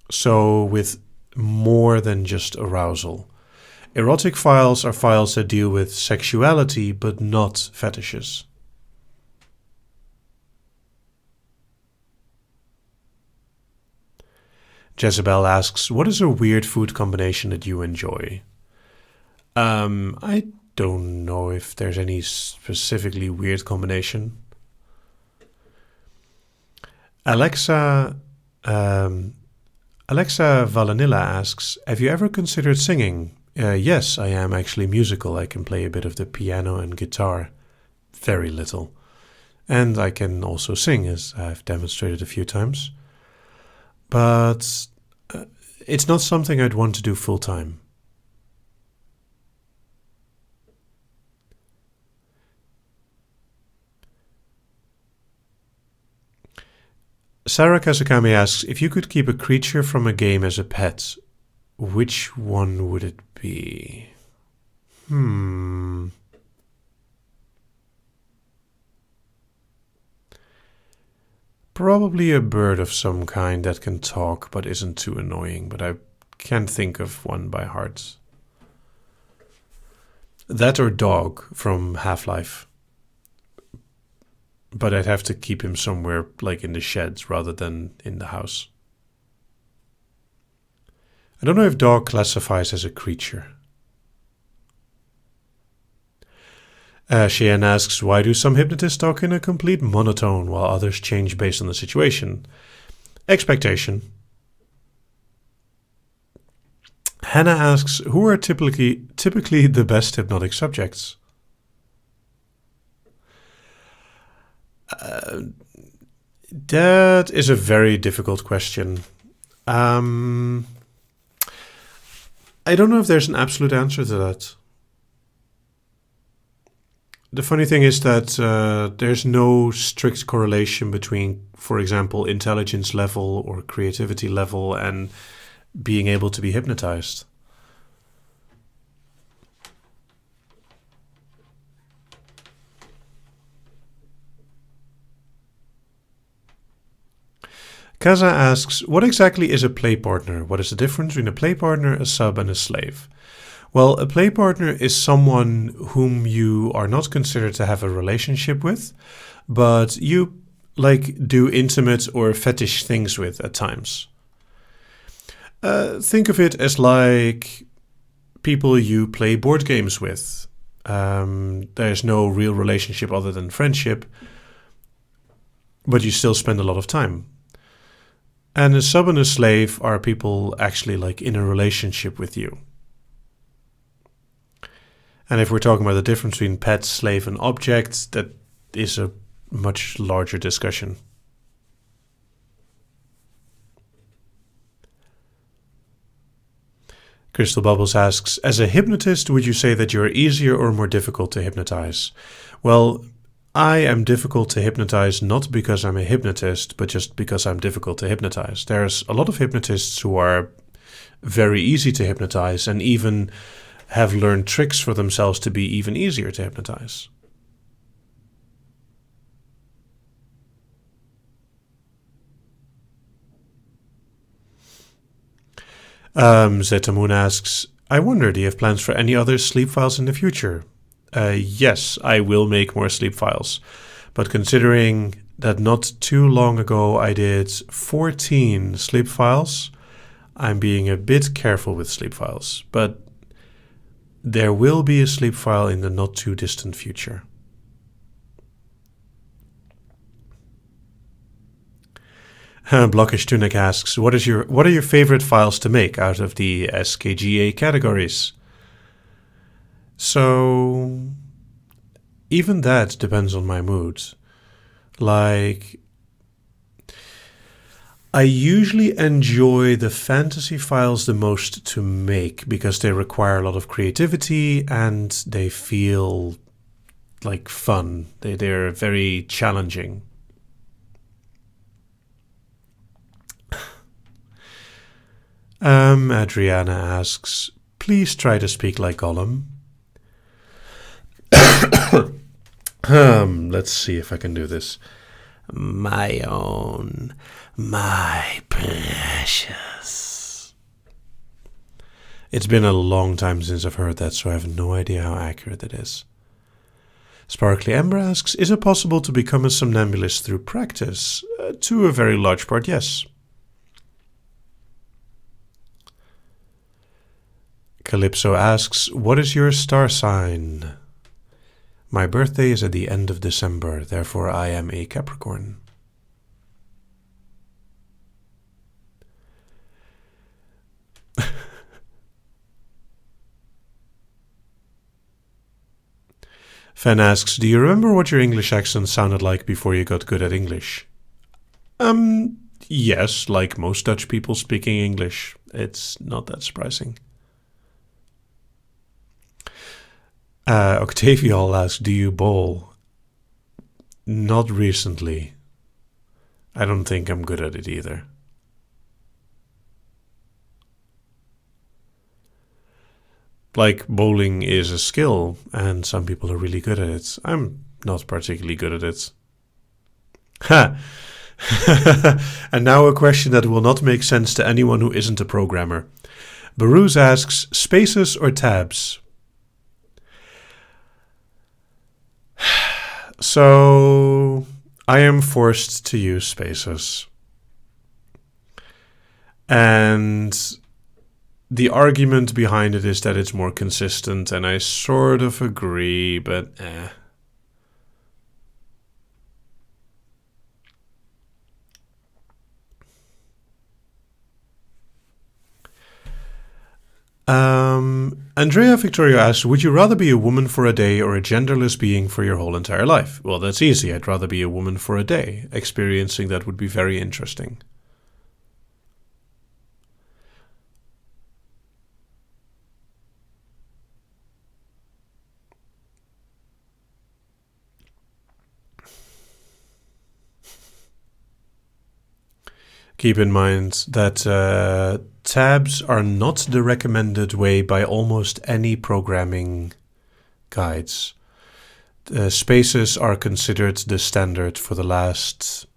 So, with more than just arousal. Erotic files are files that deal with sexuality, but not fetishes. Jezebel asks, what is a weird food combination that you enjoy? I don't know if there's any specifically weird combination. Alexa Um, Alexa Valanilla asks, have you ever considered singing? Yes, I am actually musical. I can play a bit of the piano and guitar. Very little. And I can also sing, as I've demonstrated a few times. But it's not something I'd want to do full time. Sarah Kazakami asks, if you could keep a creature from a game as a pet, which one would it be? Probably a bird of some kind that can talk but isn't too annoying, but I can't think of one by heart. That or dog from Half-Life. But I'd have to keep him somewhere like in the sheds rather than in the house. I don't know if dog classifies as a creature. Cheyenne asks, why do some hypnotists talk in a complete monotone while others change based on the situation? Expectation. Hannah asks, who are typically the best hypnotic subjects? That is a very difficult question. I don't know if there's an absolute answer to that. The funny thing is that there's no strict correlation between, for example, intelligence level or creativity level and being able to be hypnotized. Kaza asks, what exactly is a play partner? What is the difference between a play partner, a sub, and a slave? Well, a play partner is someone whom you are not considered to have a relationship with, but you do intimate or fetish things with at times. Think of it as like people you play board games with. There's no real relationship other than friendship, but you still spend a lot of time. And a sub and a slave are people actually in a relationship with you. And if we're talking about the difference between pet, slave, and object, that is a much larger discussion. Crystal Bubbles asks, as a hypnotist, would you say that you're easier or more difficult to hypnotize? Well, I am difficult to hypnotize not because I'm a hypnotist, but just because I'm difficult to hypnotize. There's a lot of hypnotists who are very easy to hypnotize and even have learned tricks for themselves to be even easier to hypnotize. Zetamoon asks, I wonder, do you have plans for any other sleep files in the future? Yes, I will make more sleep files. But considering that not too long ago I did 14 sleep files, I'm being a bit careful with sleep files. But there will be a sleep file in the not too distant future. Blockish Tunic asks, what are your favorite files to make out of the SKGA categories? So even that depends on my mood. I usually enjoy the fantasy files the most to make because they require a lot of creativity and they feel like fun. They're very challenging. Adriana asks, please try to speak like Gollum. Let's see if I can do this. My own, my precious. It's been a long time since I've heard that, so I have no idea how accurate it is. Sparkly Ember asks, is it possible to become a somnambulist through practice? To a very large part, yes. Calypso asks, what is your star sign? My birthday is at the end of December, therefore I am a Capricorn. Fan asks, do you remember what your English accent sounded like before you got good at English? Yes, like most Dutch people speaking English. It's not that surprising. Octavial asks, do you bowl? Not recently. I don't think I'm good at it either. Like, bowling is a skill, and some people are really good at it. I'm not particularly good at it. Ha! And now a question that will not make sense to anyone who isn't a programmer. Baruz asks, spaces or tabs? So, I am forced to use spaces. And the argument behind it is that it's more consistent, and I sort of agree, but Andrea Victoria asks, would you rather be a woman for a day or a genderless being for your whole entire life? Well, that's easy. I'd rather be a woman for a day. Experiencing that would be very interesting. Keep in mind that tabs are not the recommended way by almost any programming guides. Spaces are considered the standard for the last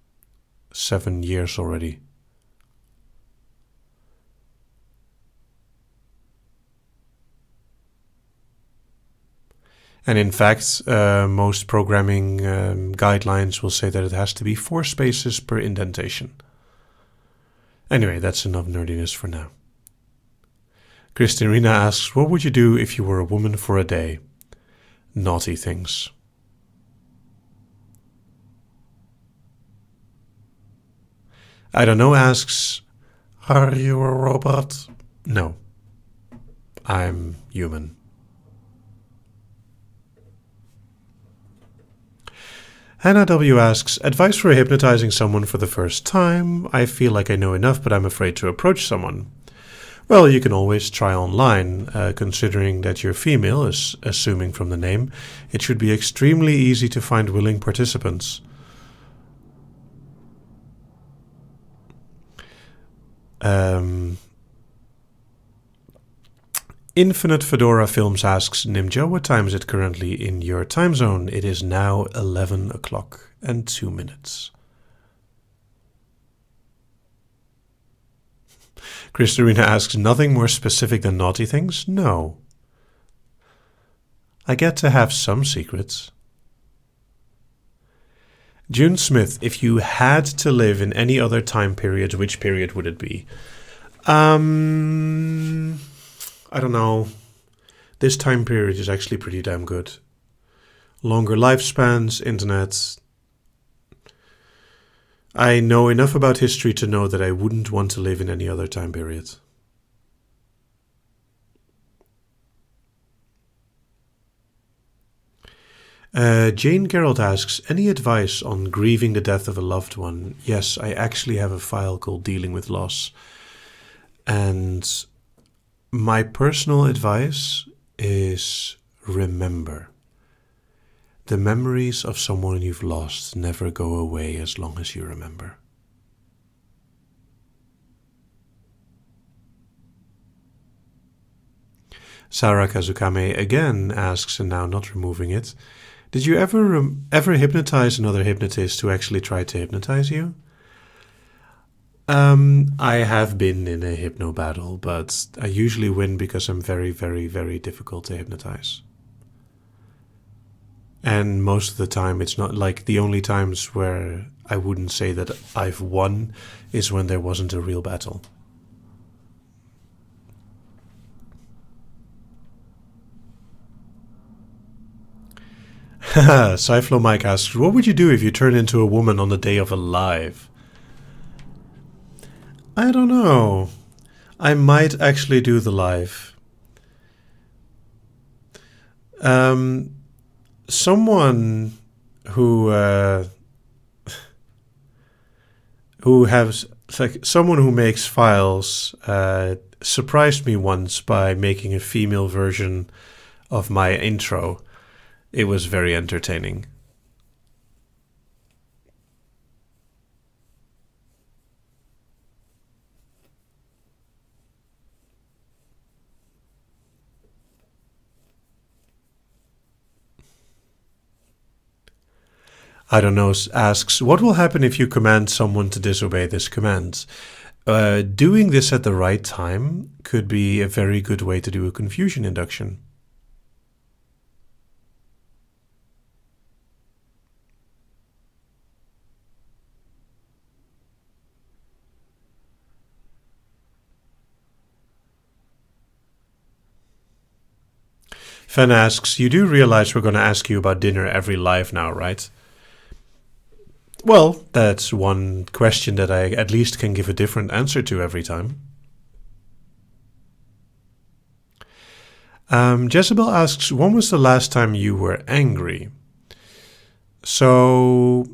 7 years already. And in fact, most programming guidelines will say that it has to be 4 spaces per indentation. Anyway, that's enough nerdiness for now. Christina asks, what would you do if you were a woman for a day? Naughty things. I don't know asks, are you a robot? No. I'm human. Hannah W. asks, advice for hypnotizing someone for the first time. I feel like I know enough, but I'm afraid to approach someone. Well, you can always try online. Considering that you're female, assuming from the name, it should be extremely easy to find willing participants. Infinite Fedora Films asks, Nimja, what time is it currently in your time zone? It is now 11 o'clock and 2 minutes. Christina asks, nothing more specific than naughty things? No. I get to have some secrets. June Smith, if you had to live in any other time period, which period would it be? I don't know. This time period is actually pretty damn good. Longer lifespans, internet. I know enough about history to know that I wouldn't want to live in any other time period. Jane Gerald asks, any advice on grieving the death of a loved one? Yes, I actually have a file called Dealing with Loss. And my personal advice is remember. The memories of someone you've lost never go away as long as you remember. Sarah Kazukame again asks, and now not removing it, did you ever hypnotize another hypnotist who actually tried to hypnotize you? I have been in a hypno battle, but I usually win because I'm very, very, very difficult to hypnotize. And most of the time, it's not like the only times where I wouldn't say that I've won is when there wasn't a real battle. Cyflo Mike asks, what would you do if you turned into a woman on the day of a live? I don't know. I might actually do the live. someone who has like someone who makes files surprised me once by making a female version of my intro. It was very entertaining. I don't know, asks, what will happen if you command someone to disobey this command? Doing this at the right time could be a very good way to do a confusion induction. Fen asks, you do realize we're going to ask you about dinner every live now, right? Well, that's one question that I at least can give a different answer to every time. Jezebel asks, when was the last time you were angry? So,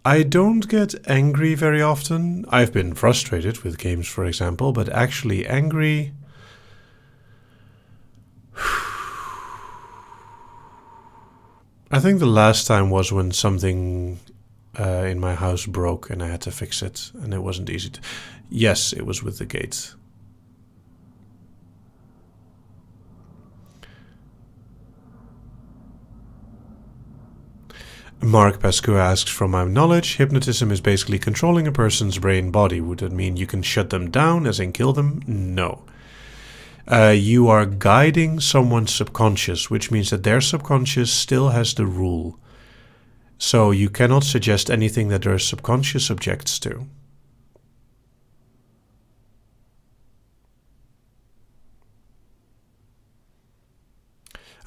I don't get angry very often. I've been frustrated with games, for example, but actually angry... I think the last time was when something in my house broke and I had to fix it, and it wasn't easy to... Yes, it was with the gate. Mark Pascu asks, from my knowledge, hypnotism is basically controlling a person's brain body. Would that mean you can shut them down, as in kill them? No. You are guiding someone's subconscious, which means that their subconscious still has the rule. So you cannot suggest anything that their subconscious objects to.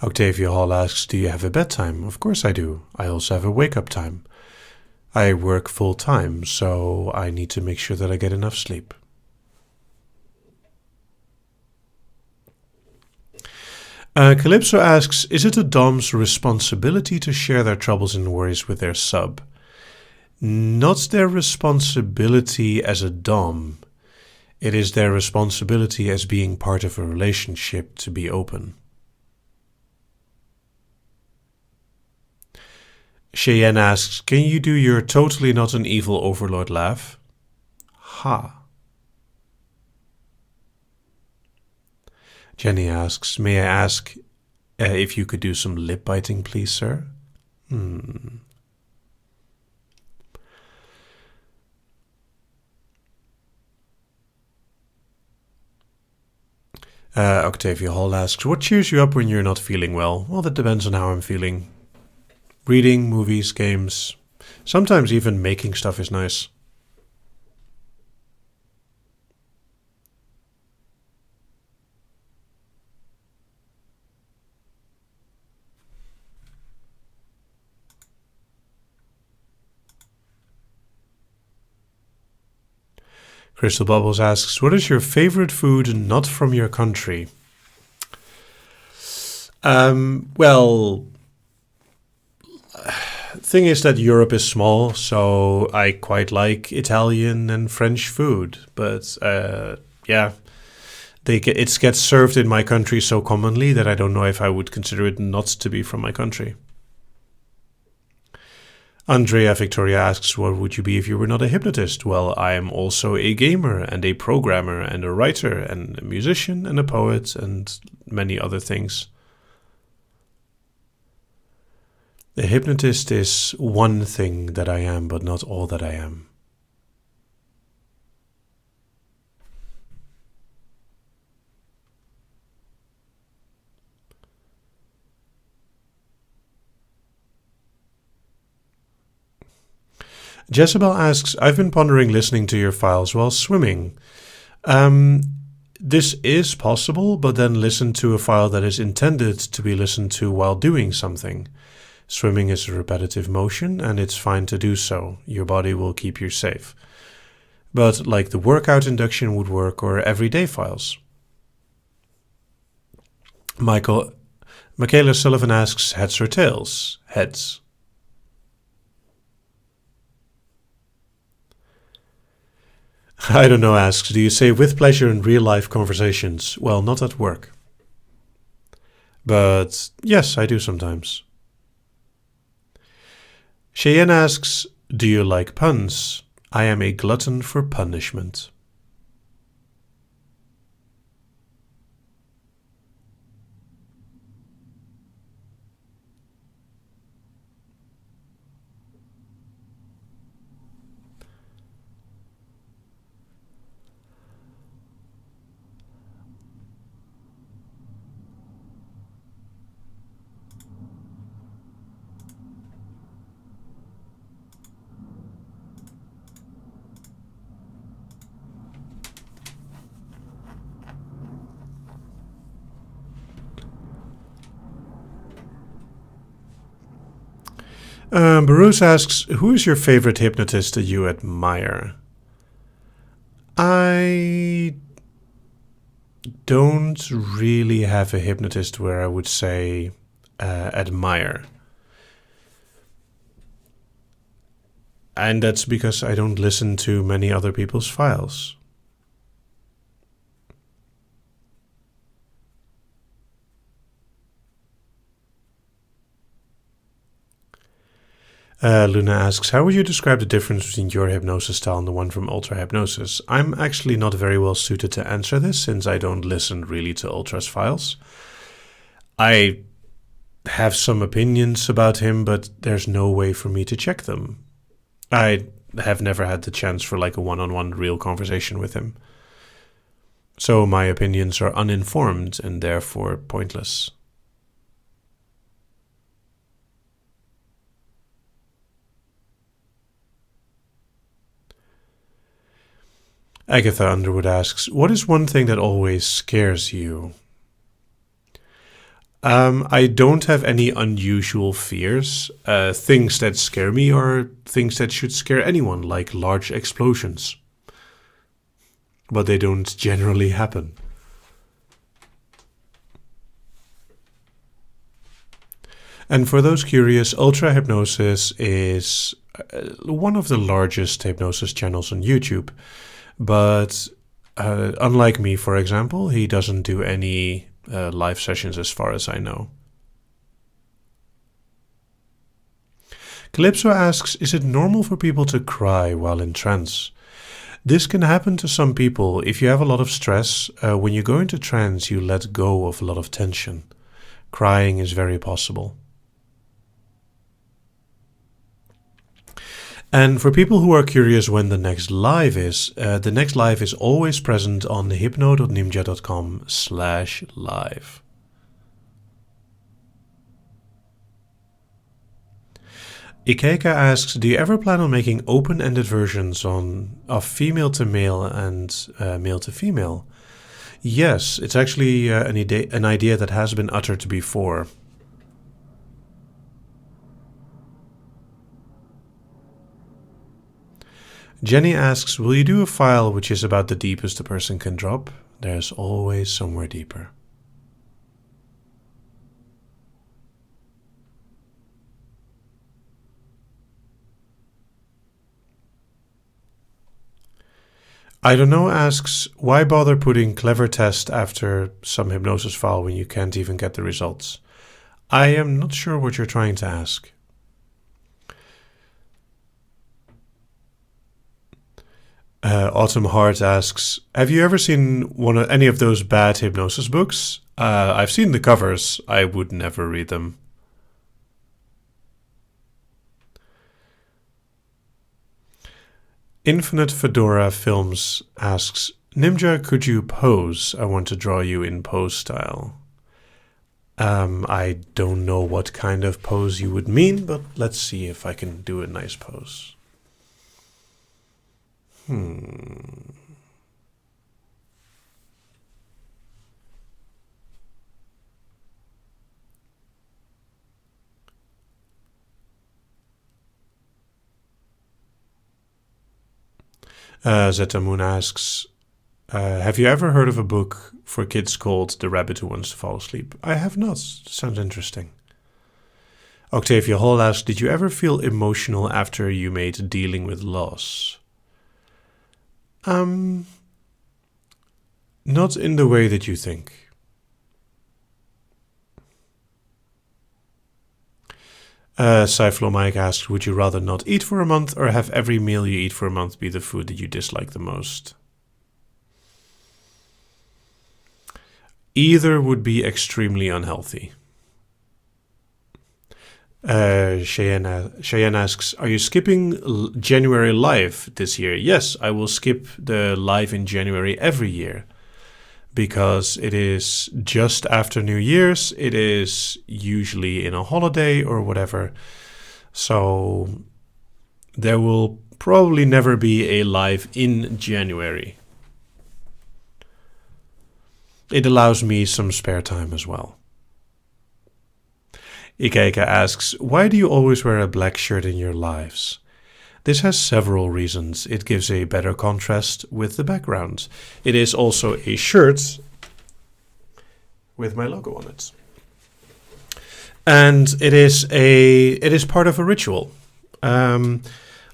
Octavia Hall asks, do you have a bedtime? Of course I do. I also have a wake-up time. I work full-time, so I need to make sure that I get enough sleep. Calypso asks, is it a Dom's responsibility to share their troubles and worries with their sub? Not their responsibility as a Dom. It is their responsibility as being part of a relationship to be open. Cheyenne asks, can you do your totally not an evil overlord laugh? Ha. Jenny asks, may I ask if you could do some lip biting, please, sir? Octavia Hall asks, what cheers you up when you're not feeling well? Well, that depends on how I'm feeling. Reading, movies, games. Sometimes even making stuff is nice. Crystal Bubbles asks, what is your favorite food not from your country? Well, thing is that Europe is small, so I quite like Italian and French food. But yeah, it gets served in my country so commonly that I don't know if I would consider it not to be from my country. Andrea Victoria asks, what would you be if you were not a hypnotist? Well, I am also a gamer and a programmer and a writer and a musician and a poet and many other things. A hypnotist is one thing that I am, but not all that I am. Jezebel asks, I've been pondering listening to your files while swimming. This is possible, but then listen to a file that is intended to be listened to while doing something. Swimming is a repetitive motion, and it's fine to do so. Your body will keep you safe. But like the workout induction would work, or everyday files. Michaela Sullivan asks, heads or tails? Heads. I don't know asks, do you say with pleasure in real life conversations? Well, not at work. But yes, I do sometimes. Cheyenne asks, do you like puns? I am a glutton for punishment. Bruce asks, who is your favorite hypnotist that you admire? I don't really have a hypnotist where I would say admire. And that's because I don't listen to many other people's files. Luna asks, how would you describe the difference between your hypnosis style and the one from Ultra Hypnosis? I'm actually not very well suited to answer this since I don't listen really to Ultra's files. I have some opinions about him, but there's no way for me to check them. I have never had the chance for like a one-on-one real conversation with him. So my opinions are uninformed and therefore pointless. Agatha Underwood asks, what is one thing that always scares you? I don't have any unusual fears. Things that scare me are things that should scare anyone, like large explosions. But they don't generally happen. And for those curious, Ultra Hypnosis is one of the largest hypnosis channels on YouTube. But unlike me, for example, he doesn't do any live sessions as far as I know. Calypso asks, is it normal for people to cry while in trance? This can happen to some people. If you have a lot of stress, when you go into trance, you let go of a lot of tension. Crying is very possible. And for people who are curious when the next live is always present on hypno.nimja.com/live. Ikeka asks, do you ever plan on making open-ended versions of female to male and male to female? Yes, it's actually an idea that has been uttered before. Jenny asks, will you do a file which is about the deepest a person can drop? There's always somewhere deeper. I don't know asks, why bother putting clever test after some hypnosis file when you can't even get the results? I am not sure what you're trying to ask. Autumn Heart asks, have you ever seen any of those bad hypnosis books? I've seen the covers. I would never read them. Infinite Fedora Films asks, Nimja, could you pose? I want to draw you in pose style. I don't know what kind of pose you would mean, but let's see if I can do a nice pose. Zetamoon asks, have you ever heard of a book for kids called The Rabbit Who Wants to Fall Asleep? I have not. Sounds interesting. Octavia Hall asks, did you ever feel emotional after you made dealing with loss? Not in the way that you think. Cyflo Mike asks, would you rather not eat for a month or have every meal you eat for a month be the food that you dislike the most? Either would be extremely unhealthy. Cheyenne asks, are you skipping January live this year? Yes, I will skip the live in January every year because it is just after New Year's. It is usually in a holiday or whatever. So there will probably never be a live in January. It allows me some spare time as well. Ikeika asks, why do you always wear a black shirt in your lives? This has several reasons. It gives a better contrast with the background. It is also a shirt with my logo on it. And it is part of a ritual. I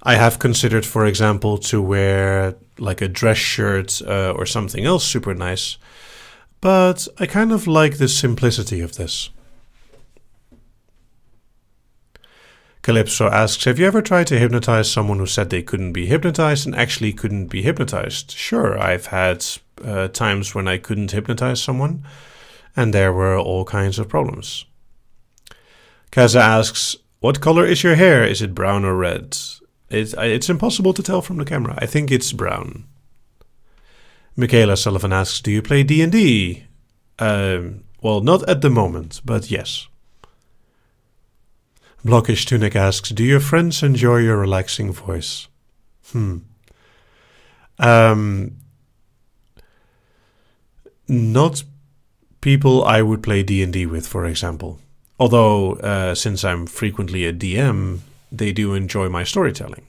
have considered, for example, to wear like a dress shirt or something else super nice. But I kind of like the simplicity of this. Calypso asks, have you ever tried to hypnotize someone who said they couldn't be hypnotized and actually couldn't be hypnotized? Sure, I've had times when I couldn't hypnotize someone, and there were all kinds of problems. Kaza asks, what color is your hair? Is it brown or red? It's impossible to tell from the camera. I think it's brown. Michaela Sullivan asks, do you play D&D? Well, not at the moment, but yes. Blockish Tunic asks, do your friends enjoy your relaxing voice? Not people I would play D&D with, for example. Although, since I'm frequently a DM, they do enjoy my storytelling.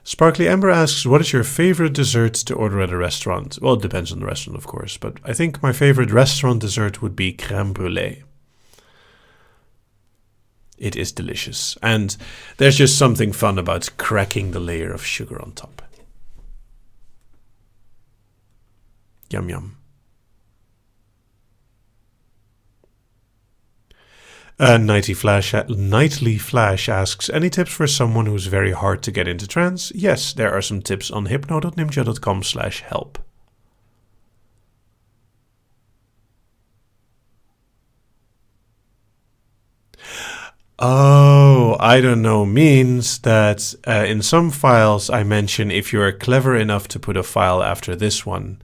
Sparkly Amber asks, what is your favorite dessert to order at a restaurant? Well, it depends on the restaurant, of course, but I think my favorite restaurant dessert would be crème brûlée. It is delicious. And there's just something fun about cracking the layer of sugar on top. Yum yum. Nightly Flash asks, any tips for someone who's very hard to get into trance? Yes, there are some tips on hypno.nimja.com/help. Oh, I don't know, means that in some files I mention if you are clever enough to put a file after this one.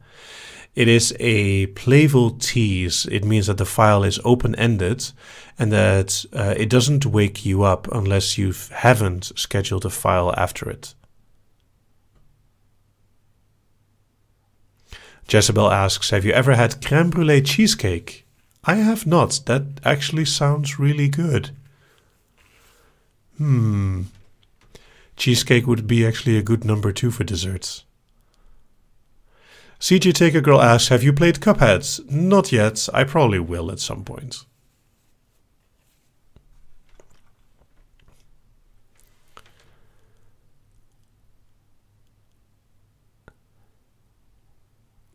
It is a playful tease. It means that the file is open-ended and that it doesn't wake you up unless you haven't scheduled a file after it. Jezebel asks, have you ever had crème brûlée cheesecake? I have not. That actually sounds really good. Cheesecake would be actually a good number 2 for desserts. CJ Taker Girl asks, have you played Cuphead? Not yet. I probably will at some point.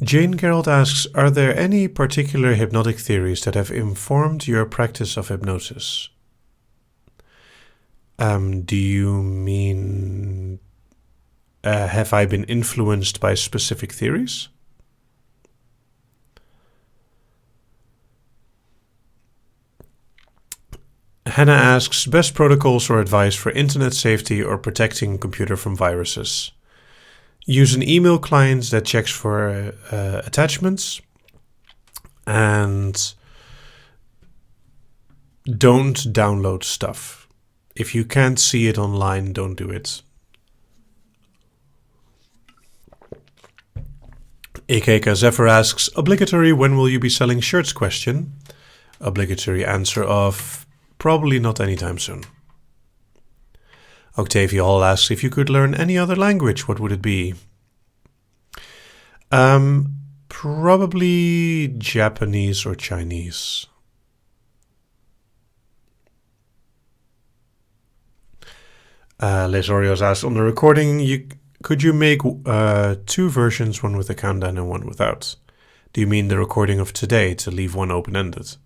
Jane Gerald asks, are there any particular hypnotic theories that have informed your practice of hypnosis? Do you mean, have I been influenced by specific theories? Hannah asks, best protocols or advice for internet safety or protecting computer from viruses? Use an email client that checks for attachments, and don't download stuff. If you can't see it online, don't do it. AKK Zephyr asks, obligatory when will you be selling shirts question? Obligatory answer of probably not anytime soon. Octavia Hall asks, if you could learn any other language, what would it be? Probably Japanese or Chinese. Les Oreos asks, on the recording, could you make 2 versions, one with a countdown and one without? Do you mean the recording of today to leave one open-ended?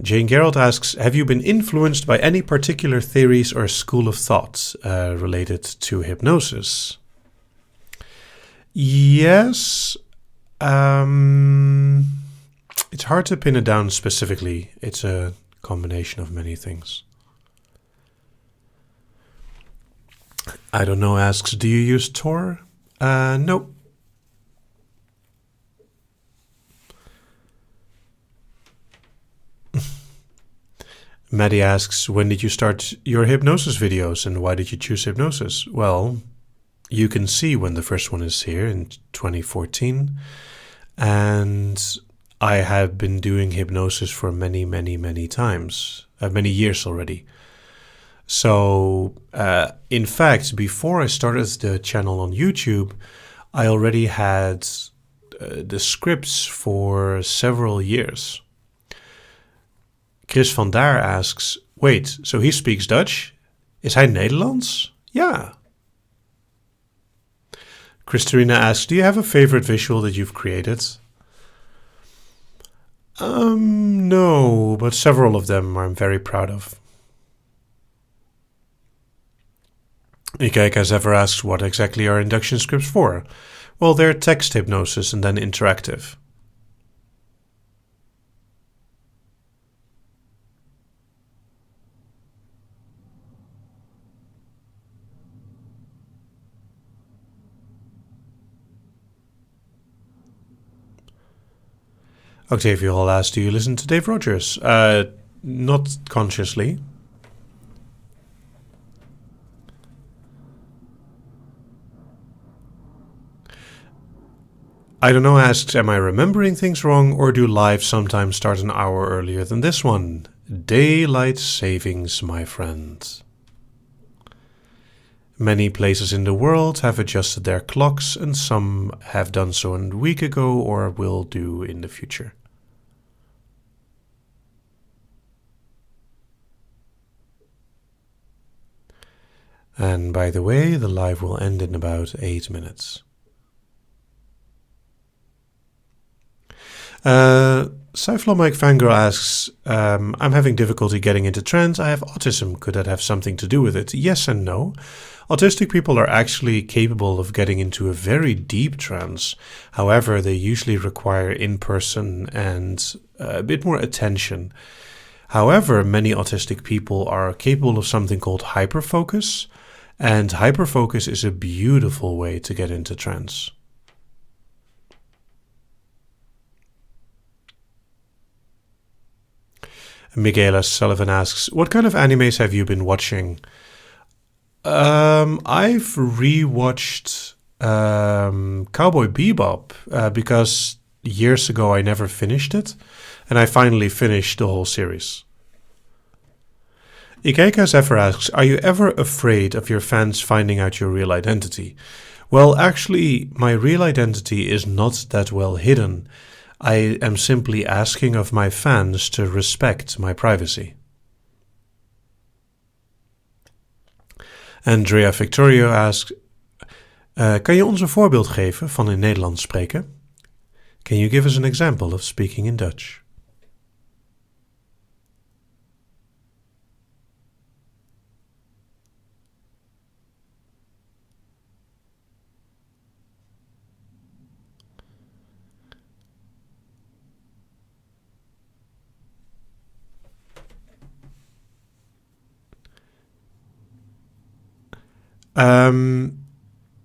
Jane Gerald asks, have you been influenced by any particular theories or school of thought related to hypnosis? Yes. It's hard to pin it down specifically. It's a combination of many things. I don't know asks, do you use Tor? No. Maddie asks, when did you start your hypnosis videos and why did you choose hypnosis? Well, you can see when the first one is here in 2014. And I have been doing hypnosis for many, many, many times, many years already. So, in fact, before I started the channel on YouTube, I already had the scripts for several years. Chris van Daar asks, wait, so he speaks Dutch? Is hij Nederlands? Ja. Christerina asks, do you have a favorite visual that you've created? No, but several of them I'm very proud of. Ikaika Zephyr asks, what exactly are induction scripts for? Well, they're text hypnosis and then interactive. Octavia Hall asks, do you listen to Dave Rogers? Not consciously. I don't know asks, am I remembering things wrong or do live sometimes start an hour earlier than this one? Daylight savings, my friend. Many places in the world have adjusted their clocks and some have done so a week ago or will do in the future. And by the way, the live will end in about 8 minutes. Cyflo Mike Fangirl asks, I'm having difficulty getting into trance. I have autism. Could that have something to do with it? Yes and no. Autistic people are actually capable of getting into a very deep trance. However, they usually require in-person and a bit more attention. However, many autistic people are capable of something called hyperfocus. And hyperfocus is a beautiful way to get into trance. Michaela Sullivan asks, what kind of animes have you been watching? I've rewatched Cowboy Bebop because years ago I never finished it. And I finally finished the whole series. Ikeika Zephyr asks, are you ever afraid of your fans finding out your real identity? Well, actually, my real identity is not that well hidden. I am simply asking of my fans to respect my privacy. Andrea Victorio asks, kan je ons een voorbeeld geven van in Nederlands spreken? Can you give us an example of speaking in Dutch?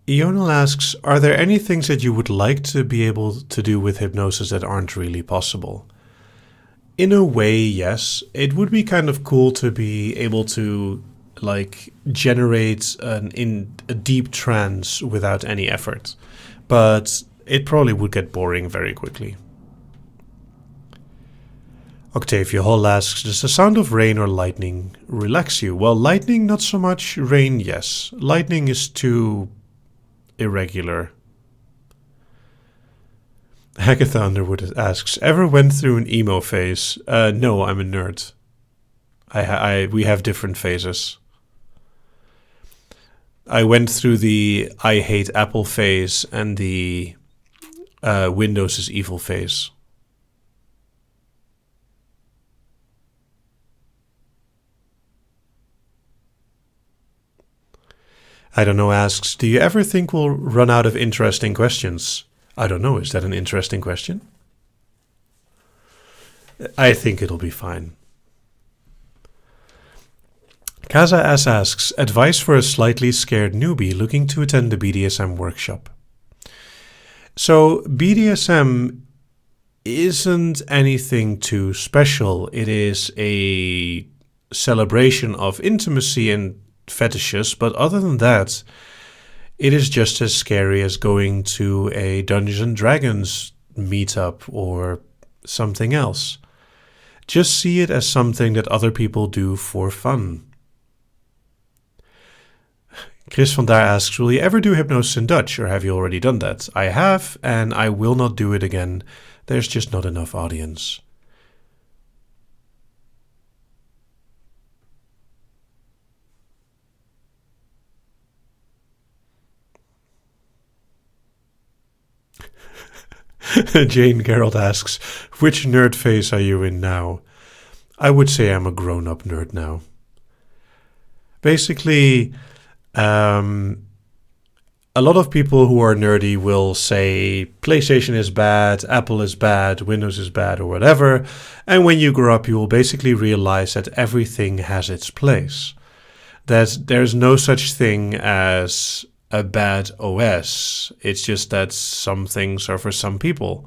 Ionel asks, are there any things that you would like to be able to do with hypnosis that aren't really possible? In a way, yes. It would be kind of cool to be able to generate a deep trance without any effort. But it probably would get boring very quickly. Octavia Hall asks, does the sound of rain or lightning relax you? Well, lightning not so much, rain yes. Lightning is too irregular. Agatha Underwood asks, ever went through an emo phase? No, I'm a nerd. We have different phases. I went through the I hate Apple phase and the Windows is evil phase. I don't know asks, do you ever think we'll run out of interesting questions? I don't know, is that an interesting question? I think it'll be fine. Kaza S asks, advice for a slightly scared newbie looking to attend the BDSM workshop. So BDSM isn't anything too special. It is a celebration of intimacy and fetishes, but other than that, it is just as scary as going to a Dungeons and Dragons meetup or something else. Just see it as something that other people do for fun. Chris van Daar asks, will you ever do hypnosis in Dutch, or have you already done that? I have, and I will not do it again. There's just not enough audience. Jane Gerald asks, which nerd phase are you in now? I would say I'm a grown-up nerd now. Basically, a lot of people who are nerdy will say PlayStation is bad, Apple is bad, Windows is bad, or whatever. And when you grow up, you will basically realize that everything has its place. That there's no such thing as a bad OS. It's just that some things are for some people.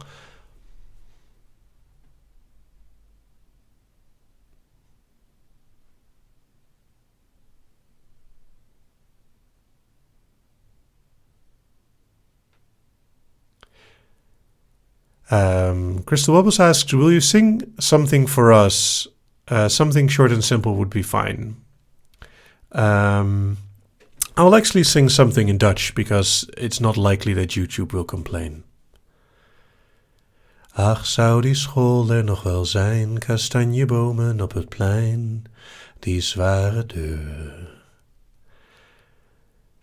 Crystal Bubbles asks, will you sing something for us? Something short and simple would be fine. I'll actually sing something in Dutch because it's not likely that YouTube will complain. Ach, zou die school er nog wel zijn, kastanjebomen op het plein, die zware deur.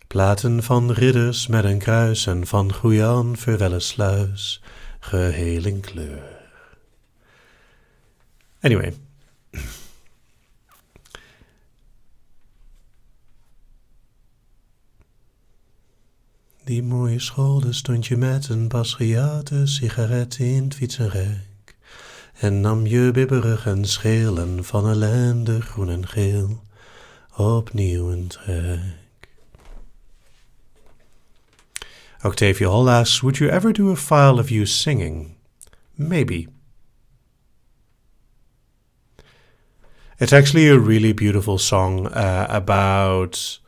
Platen van ridders met een kruis en van Goejan verwelle sluis, geheel in kleur. Anyway. Die mooie school, daar stond je met een pas gejate sigaret in het fietsenrek. En nam je bibberig en scheel en van ellende groen en geel opnieuw een trek. Octavia Hall asks, would you ever do a file of you singing? Maybe. It's actually a really beautiful song about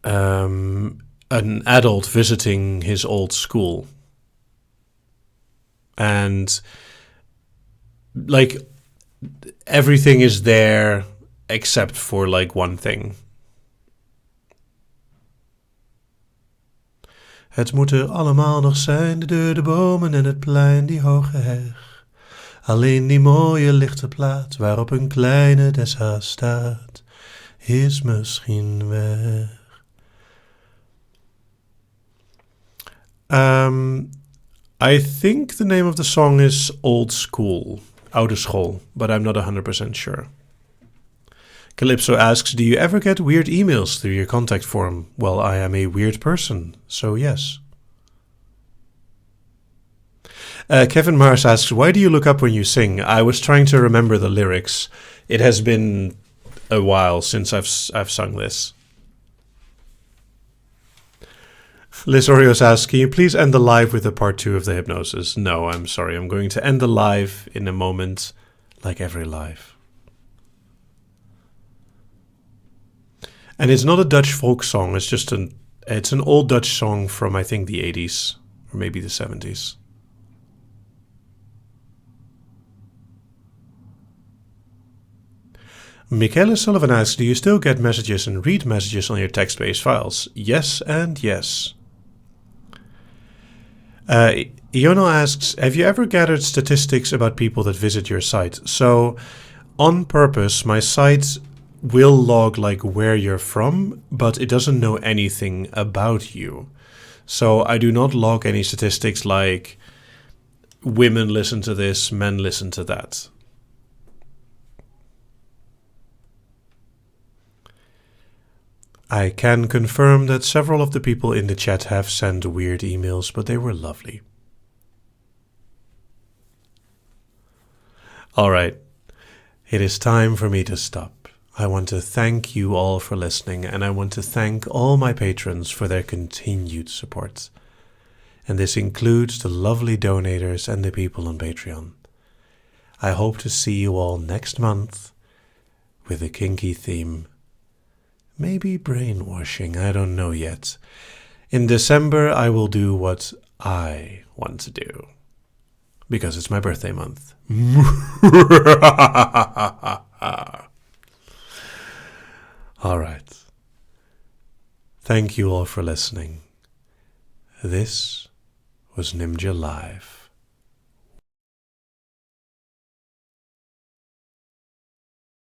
an adult visiting his old school. And like everything is there except for like one thing. Het moet er allemaal nog zijn, de deur, de bomen en het plein, die hoge heg. Alleen die mooie lichte plaat waarop een kleine Dessa staat, is misschien weg. I think the name of the song is Old School, Oude School, but I'm not 100% sure. Calypso asks, do you ever get weird emails through your contact form? Well, I am a weird person, so yes. Kevin Mars asks, why do you look up when you sing? I was trying to remember the lyrics. It has been a while since I've sung this. Liz Orios asks, can you please end the live with a part 2 of the hypnosis? No, I'm sorry. I'm going to end the live in a moment, like every live. And it's not a Dutch folk song. It's just it's an old Dutch song from, I think, the 80s or maybe the 70s. Michaela Sullivan asks, do you still get messages and read messages on your text-based files? Yes and yes. Iono asks, have you ever gathered statistics about people that visit your site? So, on purpose, my site will log like where you're from, but it doesn't know anything about you. So I do not log any statistics like women listen to this, men listen to that. I can confirm that several of the people in the chat have sent weird emails, but they were lovely. Alright, it is time for me to stop. I want to thank you all for listening, and I want to thank all my patrons for their continued support. And this includes the lovely donators and the people on Patreon. I hope to see you all next month with a kinky theme. Maybe brainwashing, I don't know yet. In December, I will do what I want to do. Because it's my birthday month. Alright. Thank you all for listening. This was Nimja Live.